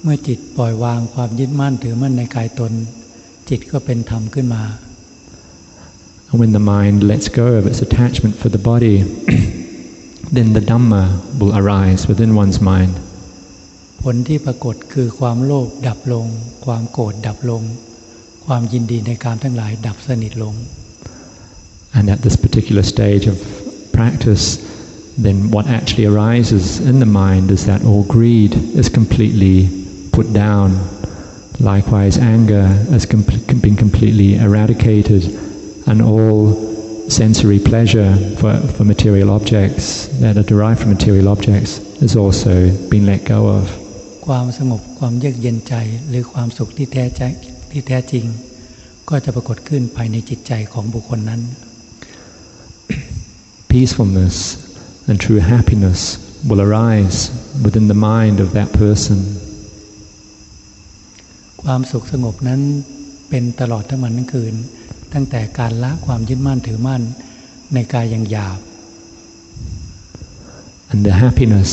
เมื่อจิตปล่อยวางความยึดมั่นถือมั่นในกายตนจิตก็เป็นธรรมขึ้นมา And when the mind lets go of its attachment for the body, then the Dhamma will arise within one's mind. ผลที่ปรากฏคือความโลภดับลงความโกรธดับลงความยินดีในกามทั้งหลายดับสนิทลง And at this particular stage of practice, then what actually arises in the mind is that all greed is completely put down. Likewise, anger has been completely eradicated, and all sensory pleasure for material objects that are derived from material objects has also been let go of. ความสงบความเยือกเย็นใจหรือความสุขที่แท้ ที่แท้จริงก็จะปรากฏขึ้นภายในจิตใจของบุคคลนั้น Peacefulness and true happiness will arise within the mind of that person. ความสุขสงบนั้นเป็นตลอดทั้งวันทั้งคืนตั้งแต่การละความยึดมั่นถือมั่นในกายอย่างหยาบ And the happiness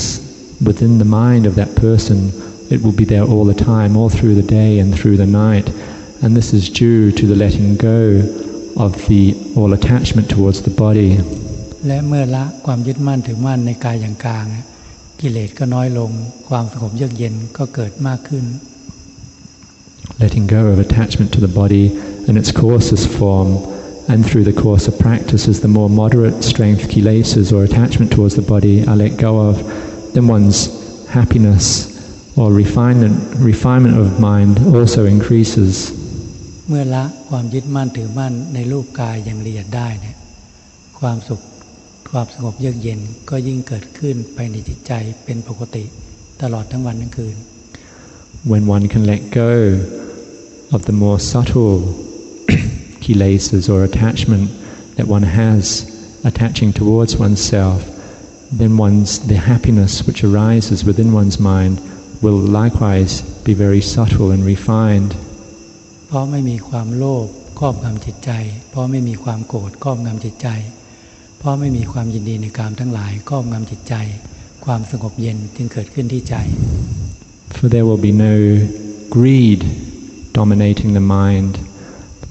within the mind of that person, it will be there all the time, all through the day and through the night. And this is due to the letting go of all attachment towards the body. และเมื่อละความยึดมั่นถือมั่นในกายอย่างกลางกิเลสก็น้อยลงความสงบเยือกเย็นก็เกิดมากขึ้น Letting go of attachment to the body and its coarsest form, and through the course of practice, as the more moderate strength kilesas or attachment towards the body are let go of, then one's happiness or refinement of mind also increases. เมื่อละความยึดมั่นถือมั่นในรูปกายอย่างละเอียดได้เนี่ยความสุขความสงบเยือกเย็นก็ยิ่งเกิดขึ้นภายในจิตใจเป็นปกติตลอดทั้งวันทั้งคืน When one can let go of the more subtle kilesas or attachment that one has attaching towards oneself, then the happiness which arises within one's mind will likewise be very subtle and refined. เพราะไม่มีความโลภครอบงำจิตใจเพราะไม่มีความโกรธครอบงำจิตใจเพราะไม่มีความยินดีในกามทั้งหลายครอบงำจิตใจความสงบเย็นจึงเกิดขึ้นที่ใจ For there will be no greed dominating the mind.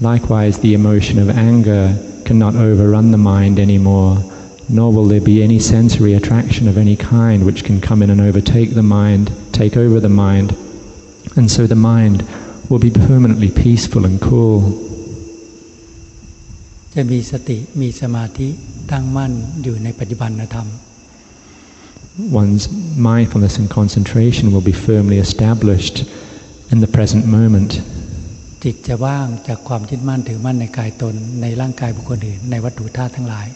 Likewise, the emotion of anger cannot overrun the mind anymore, nor will there be any sensory attraction of any kind which can come in and overtake the mind, take over the mind, and so the mind will be permanently peaceful and cool. จะมีสติมีสมาธิตั้งมั่นอยู่ในปัจจุบันธรรม One's mindfulness and concentration will be firmly established in the present moment. จิตจะว่างจากความยึดมั่นถือมั่นในกายตนในร่างกายบุคคลอื่นในวัตถุธาตุทั้งหลาย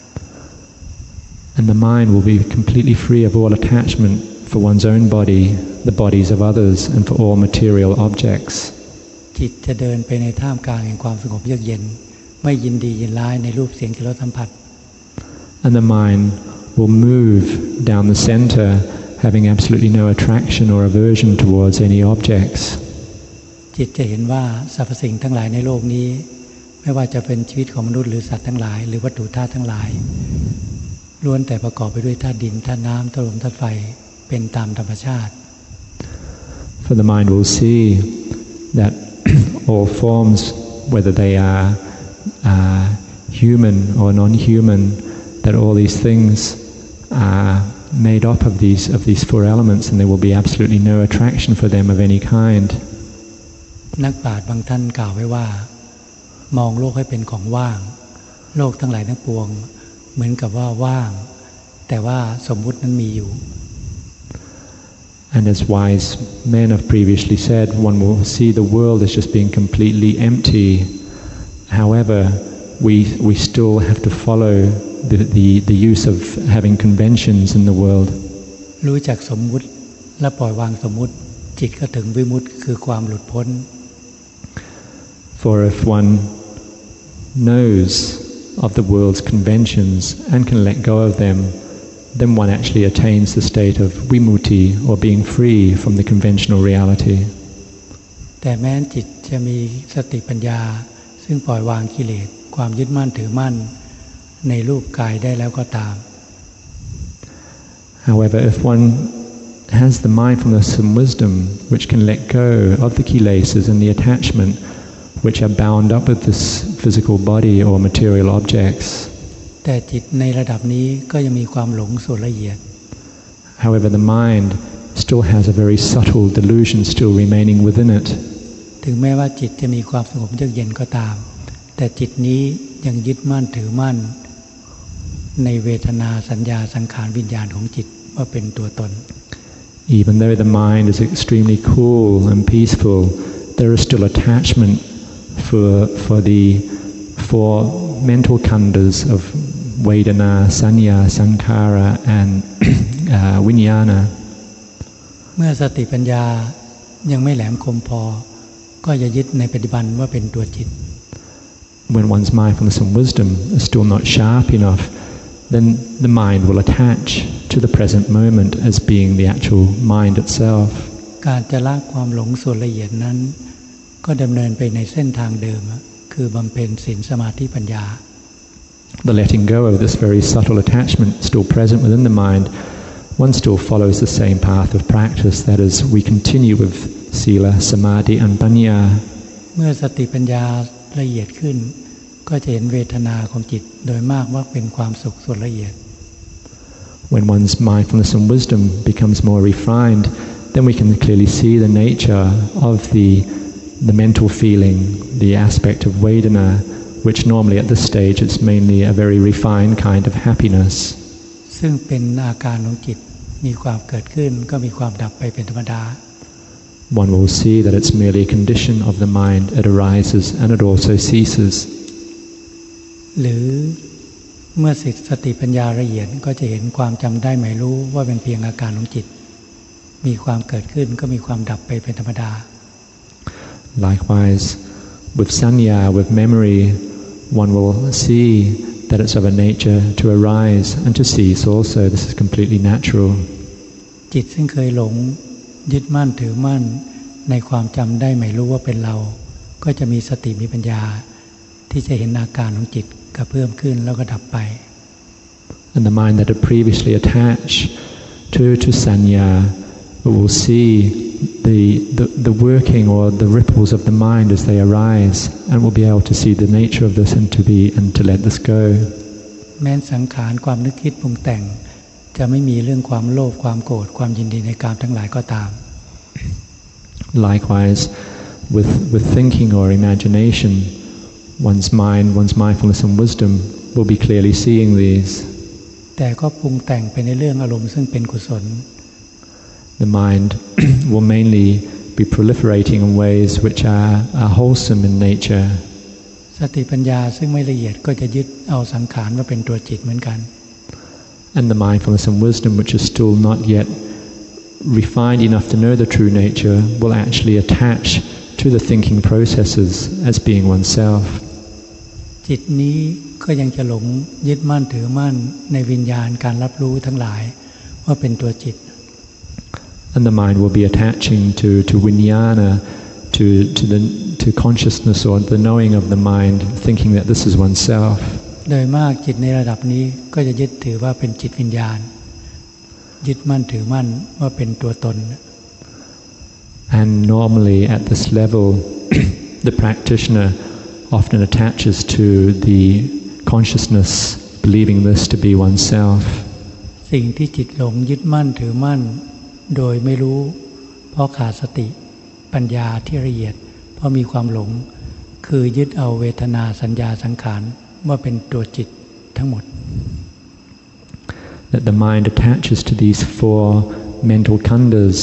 And the mind will be completely free of all attachment for one's own body, the bodies of others, and for all material objects. จิตจะเดินไปในท่ามกลางแห่งความสงบเยือกเย็นไม่ยินดียินร้ายในรูปเสียงกลิ่นรสสัมผัส And the mind will move down the center, having absolutely no attraction or aversion towards any objects. จิตจะเห็นว่าสรรพสิ่งทั้งหลายในโลกนี้ไม่ว่าจะเป็นชีวิตของมนุษย์หรือสัตว์ทั้งหลายหรือวัตถุธาตุทั้งหลายล้วนแต่ประกอบไปด้วยธาตุดินธาตุน้ำธาตุลมธาตุไฟเป็นตามธรรมชาติ For the mind will see that all forms, whether they are human or non-human, that all these things are made up of these four elements, and there will be absolutely no attraction for them of any kind. นักปราชญ์บางท่านกล่าวไว้ว่ามองโลกให้เป็นของว่างโลกทั้งหลายทั้งปวงเหมือนกับว่าว่างแต่ว่าสมมุตินั้นมีอยู่ And as wise men have previously said, one will see the world as just being completely empty. However, we still have to follow the use of having conventions in the world. รู้จักสมมุติและปล่อยวางสมมุติจิตก็ถึงวิมุตติคือความหลุดพ้น For if one knows of the world's conventions and can let go of them, then one actually attains the state of vimutti, or being free from the conventional reality. แต่แม้จิตจะมีสติปัญญาซึ่งปล่อยวางกิเลสความยึดมั่นถือมั่นในรูปกายได้แล้วก็ตาม However, if one has the mindfulness and wisdom which can let go of the kilesas and the attachment which are bound up with this physical body or material objects, แต่จิตในระดับนี้ก็ยังมีความหลงส่วนละเอียด however, the mind still has a very subtle delusion still remaining within it. ถึงแม้ว่าจิตจะมีความสงบเยือกเย็นก็ตามแต่จิตนี้ยังยึดมั่นถือมั่นในเวทนาสัญญาสังขารวิญญาณของจิตว่าเป็นตัวตน Even though the mind is extremely cool and peaceful, there is still attachment for the four mental khandhas of Vedana, Sanya, Sankhara, and Vijnana. เมื่อสติปัญญายังไม่แหลมคมพอ ก็จะยึดในปัจจุบันว่าเป็นตัวจิต When one's mindfulness and wisdom are still not sharp enough, then the mind will attach to the present moment as being the actual mind itself. การจะละความหลงส่วนละเอียดนั้นก็ดำเนินไปในเส้นทางเดิมคือบำเพ็ญศีลสมาธิปัญญา The letting go of this very subtle attachment still present within the mind, one still follows the same path of practice, that is, we continue with Sīla, Samādhi and Paññā. เมื่อสติปัญญาละเอียดขึ้นก็จะเห็นเวทนาของจิตโดยมากว่าเป็นความสุขส่วนละเอียด When one's mindfulness and wisdom becomes more refined, then we can clearly see the nature of the mental feeling, the aspect of Vedana, which normally at this stage is mainly a very refined kind of happiness. ซึ่งเป็นอาการของจิตมีความเกิดขึ้นก็มีความดับไปเป็นธรรมดา One will see that it's merely a condition of the mind, it arises and it also ceases. หรือเมื่อสติปัญญาละเอียดก็จะเห็นความจำได้หมายรู้ว่าเป็นเพียงอาการของจิตมีความเกิดขึ้นก็มีความดับไปเป็นธรรมดา Likewise, with sanya, with memory, one will see that it's of a nature to arise and to cease also. This is completely natural. จิตซึ่งเคยหลงยึดมั่นถือมั่นในความจำได้หมายรู้ว่าเป็นเราก็จะมีสติมีปัญญาที่จะเห็นอาการของจิตกระเพื่อมขึ้นแล้วก็ดับไป And the mind that had previously attached to sanya will see the working or the ripples of the mind as they arise, and will be able to see the nature of this and to let this go. แม้สังขารความนึกคิดปรุงแต่งจะไม่มีเรื่องความโลภความโกรธความยินดีในกามทั้งหลายก็ตาม Likewise, with thinking or imagination, one's mind, one's mindfulness and wisdom will be clearly seeing these. แต่ก็ปรุงแต่งไปในเรื่องอารมณ์ซึ่งเป็นกุศล The mind will mainly be proliferating in ways which are wholesome in nature. สติปัญญาซึ่งไม่ละเอียดก็จะยึดเอาสังขารว่าเป็นตัวจิตเหมือนกัน And the mindfulness and wisdom which is still not yet refined enough to know the true nature will actually attach to the thinking processes as being oneself. จิตนี้ก็ยังจะหลงยึดมั่นถือมั่นในวิญญาณการรับรู้ทั้งหลายว่าเป็นตัวจิต And the mind will be attaching to viññāna, to consciousness or the knowing of the mind, thinking that this is oneself. โดยมากจิตในระดับนี้ก็จะยึดถือว่าเป็นจิตวิญญาณยึดมั่นถือมั่นว่าเป็นตัวตน And normally at this level, the practitioner often attaches to the consciousness, believing this to be oneself. สิ่งที่จิตหลงยึดมั่นถือมั่นโดยไม่รู้เพราะขาดสติปัญญาที่ละเอียดเพราะมีความหลงคือยึดเอาเวทนาสัญญาสังขารว่าเป็นตัวจิตทั้งหมด That the mind attaches to these four mental khandhas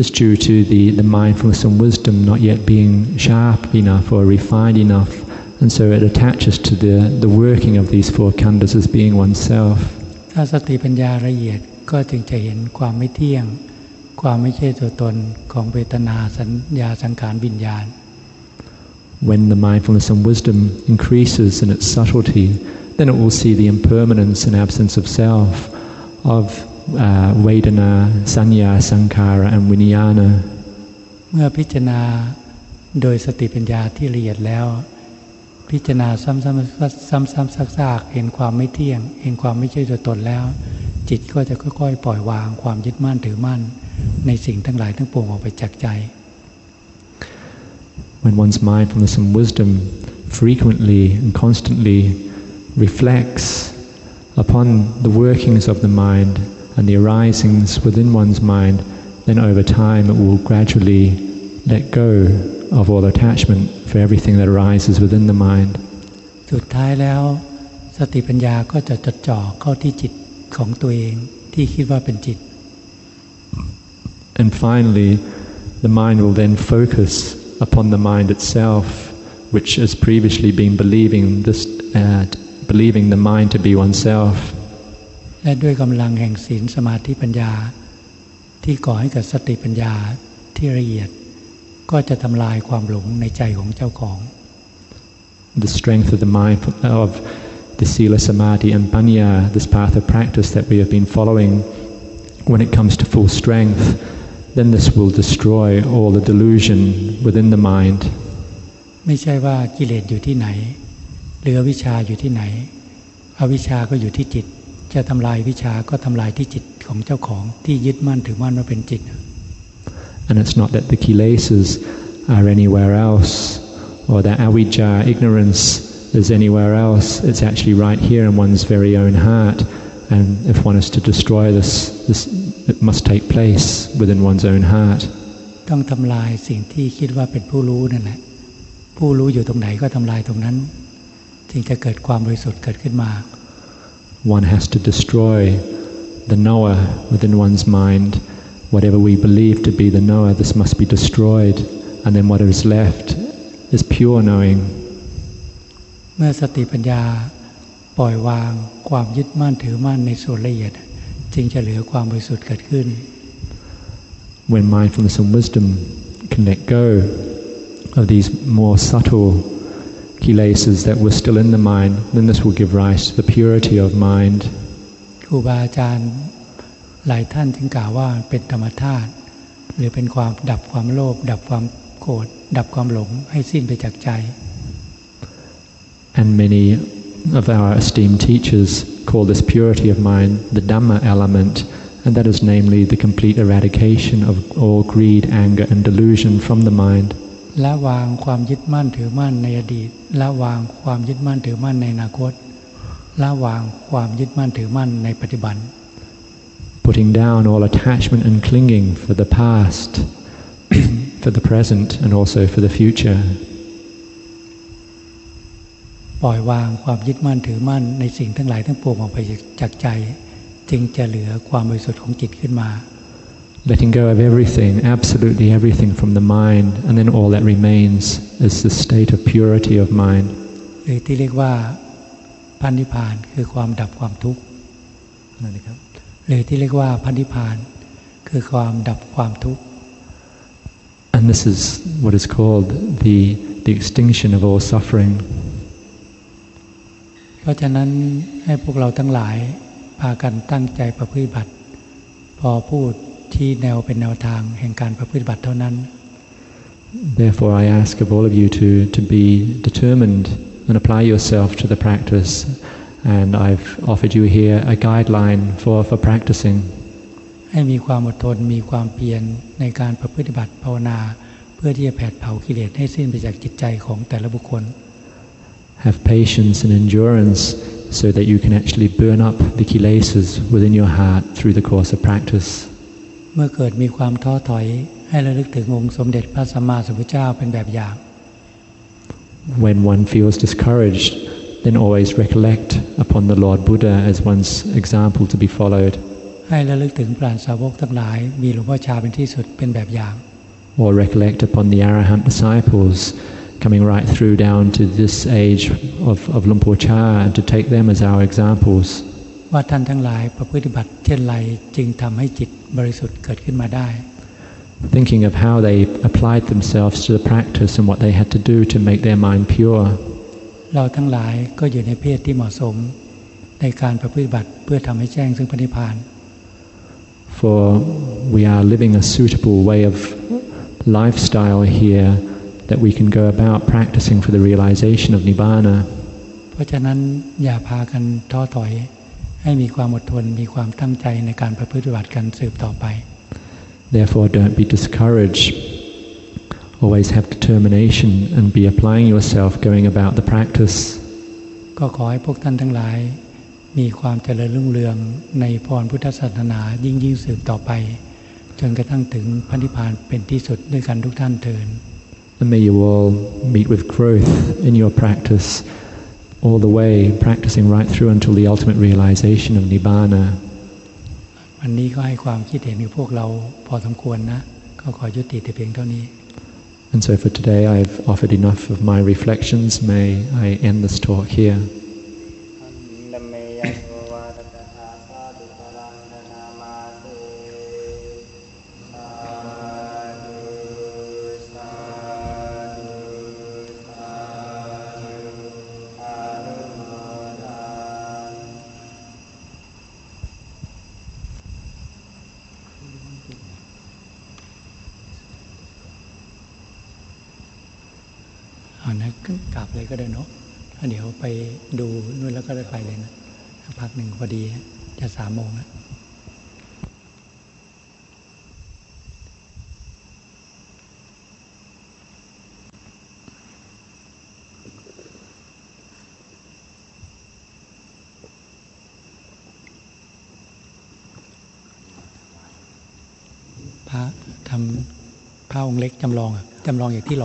is due to the mindfulness and wisdom not yet being sharp enough or refined enough, and so it attaches to the working of these four khandhas as being oneself. ถ้าสติปัญญาละเอียดก็จึงจะเห็นความไม่เที่ยงความไม่ใช่ตัวตนของเวทนาสัญญาสังขารวิญญาณ When the mindfulness and wisdom increases in its subtlety, then it will see the impermanence and absence of self, of Vedana, Sanya, Sankhara and Viññāna. เมื่อพิจารณาโดยสติปัญญาที่ละเอียดแล้วพิจารณาซ้ำๆซากๆเห็นความไม่เที่ยงเห็นความไม่ใช่ตัวตนแล้วจิตก็จะค่อยๆปล่อยวางความยึดมั่นถือมั่นในสิ่งทั้งหลายทั้งปวงออกไปจากใจ When one's mindfulness and wisdom frequently and constantly reflects upon the workings of the mind and the arisings within one's mind, then over time it will gradually let go of all attachment for everything that arises within the mind. สุดท้ายแล้วสติปัญญาก็จะจดจ่อเข้าที่จิตของตัวเองที่คิดว่าเป็นจิต And finally, the mind will then focus upon the mind itself, which has previously been believing the mind to be oneself. และด้วยกำลังแห่งศีลสมาธิปัญญาที่ก่อให้เกิดสติปัญญาที่ละเอียด ก็จะทำลายความหลงในใจของเจ้าของ The strength of the mind of the Sīla Samadhi and Paññā, this path of practice that we have been following, when it comes to full strength, then this will destroy all the delusion within the mind. ไม่ใช่ว่ากิเลสอยู่ที่ไหนหรืออวิชชาอยู่ที่ไหนอวิชชาก็อยู่ที่จิตจะทำลายวิชาก็ทำลายที่จิตของเจ้าของที่ยึดมั่นถือมั่นว่าเป็นจิต And it's not that the kilesas are anywhere else or that avijja, ignorance, is anywhere else. It's actually right here in one's very own heart. And if one is to destroy this it must take place within one's own heart. ต้องทำลายสิ่งที่คิดว่าเป็นผู้รู้นั่นแหละผู้รู้อยู่ตรงไหนก็ทำลายตรงนั้นจึงจะเกิดความบริสุทธิ์เกิดขึ้นมา One has to destroy the knower within one's mind. Whatever we believe to be the knower, this must be destroyed. And then what is left is pure knowing. เมื่อสติปัญญาปล่อยวางความยึดมั่นถือมั่นในส่วนละเอียดจึงจะเหลือความบริสุทธิ์เกิดขึ้น When mindfulness and wisdom can let go of these more subtle kilesas that were still in the mind, then this will give rise to the purity of mind. ครูบาอาจารย์หลายท่านจึงกล่าวว่าเป็นธรรมธาตุหรือเป็นความดับความโลภดับความโกรธดับความหลงให้สิ้นไปจากใจ And many of our esteemed teachers call this purity of mind the Dhamma element, and that is namely the complete eradication of all greed, anger and delusion from the mind. ละวางความยึดมั่นถือมั่นในอดีตละวางความยึดมั่นถือมั่นในอนาคตละวางความยึดมั่นถือมั่นในปัจจุบัน Putting down all attachment and clinging for the past, for the present and also for the future. ปล่อยวางความยึดมั่นถือมั่นในสิ่งทั้งหลายทั้งปวงออกไปจากใจจึงจะเหลือความบริสุทธิ์ของจิตขึ้นมา Letting go of everything, absolutely everything from the mind, and then all that remains is the state of purity of mind. หรือที่เรียกว่าพระนิพพานคือความดับความทุกข์หรือที่เรียกว่าพระนิพพานคือความดับความทุกข์ And this is what is called the extinction of all suffering. เพราะฉะนั้นให้พวกเราทั้งหลายพากันตั้งใจประพฤติบัติพอพูดที่แนวเป็นแนวทางแห่งการประพฤติบัติเท่านั้น Therefore I ask of all of you to be determined and apply yourself to the practice, and I've offered you here a guideline for practicing. ให้มีความอดทนมีความเพียรในการประพฤติบัติภาวนาเพื่อที่จะแผดเผากิเลสให้สิ้นไปจากจิตใจของแต่ละบุคคล Have patience and endurance so that you can actually burn up the kilesas within your heart through the course of practice. เมื่อเกิดมีความท้อถอยให้ระลึกถึงองค์สมเด็จพระสัมมาสัมพุทธเจ้าเป็นแบบอย่าง When one feels discouraged, then always recollect upon the Lord Buddha as one's example to be followed. ให้ระลึกถึงพระอรหันตสาวกทั้งหลายมีหลวงพ่อชาเป็นที่สุดเป็นแบบอย่าง Or recollect upon the Arahant disciples coming right through down to this age of Luang Por Chah, and to take them as our examples. ว่าท่านทั้งหลายประพฤติบัติเช่นไรจึงทำให้จิตบริสุทธิ์เกิดขึ้นมาได้ Thinking of how they applied themselves to the practice and what they had to do to make their mind pure. เราทั้งหลายก็อยู่ในเพศที่เหมาะสมในการประพฤติบัติเพื่อทำให้แจ้งซึ่งพระนิพพาน For we are living a suitable way of lifestyle here that we can go about practicing for the realization of Nibbana. เพราะฉะนั้นอย่าพากันท้อถอยให้มีความอดทนมีความตั้งใจในการประพฤติบัติกันสืบต่อไป Therefore don't be discouraged. Always have determination and be applying yourself going about the practice. ก็ขอให้พวกท่านทั้งหลายมีความเจริญรุ่งเรืองในพรพุทธศาสนายิ่งสืบต่อไปจนกระทั่งถึงพระนิพพานเป็นที่สุดด้วยกันทุกท่านเถิด And may you all meet with growth in your practice all the way, practicing right through until the ultimate realization of Nibbana. วันนี้ก็ให้ความคิดเห็นกับพวกเราพอสมควรนะก็ขอยุติแต่เพียงเท่านี้ And so for today I've offered enough of my reflections. May I end this talk here. นะกลับเลยก็ได้เนาะเดี๋ยวไปดูนู่นแล้วก็ได้ไปเลยนะพักหนึ่งพอดีจะ3 โมงแล้วพระทำพระองค์เล็กจำลองอย่างที่หล่อ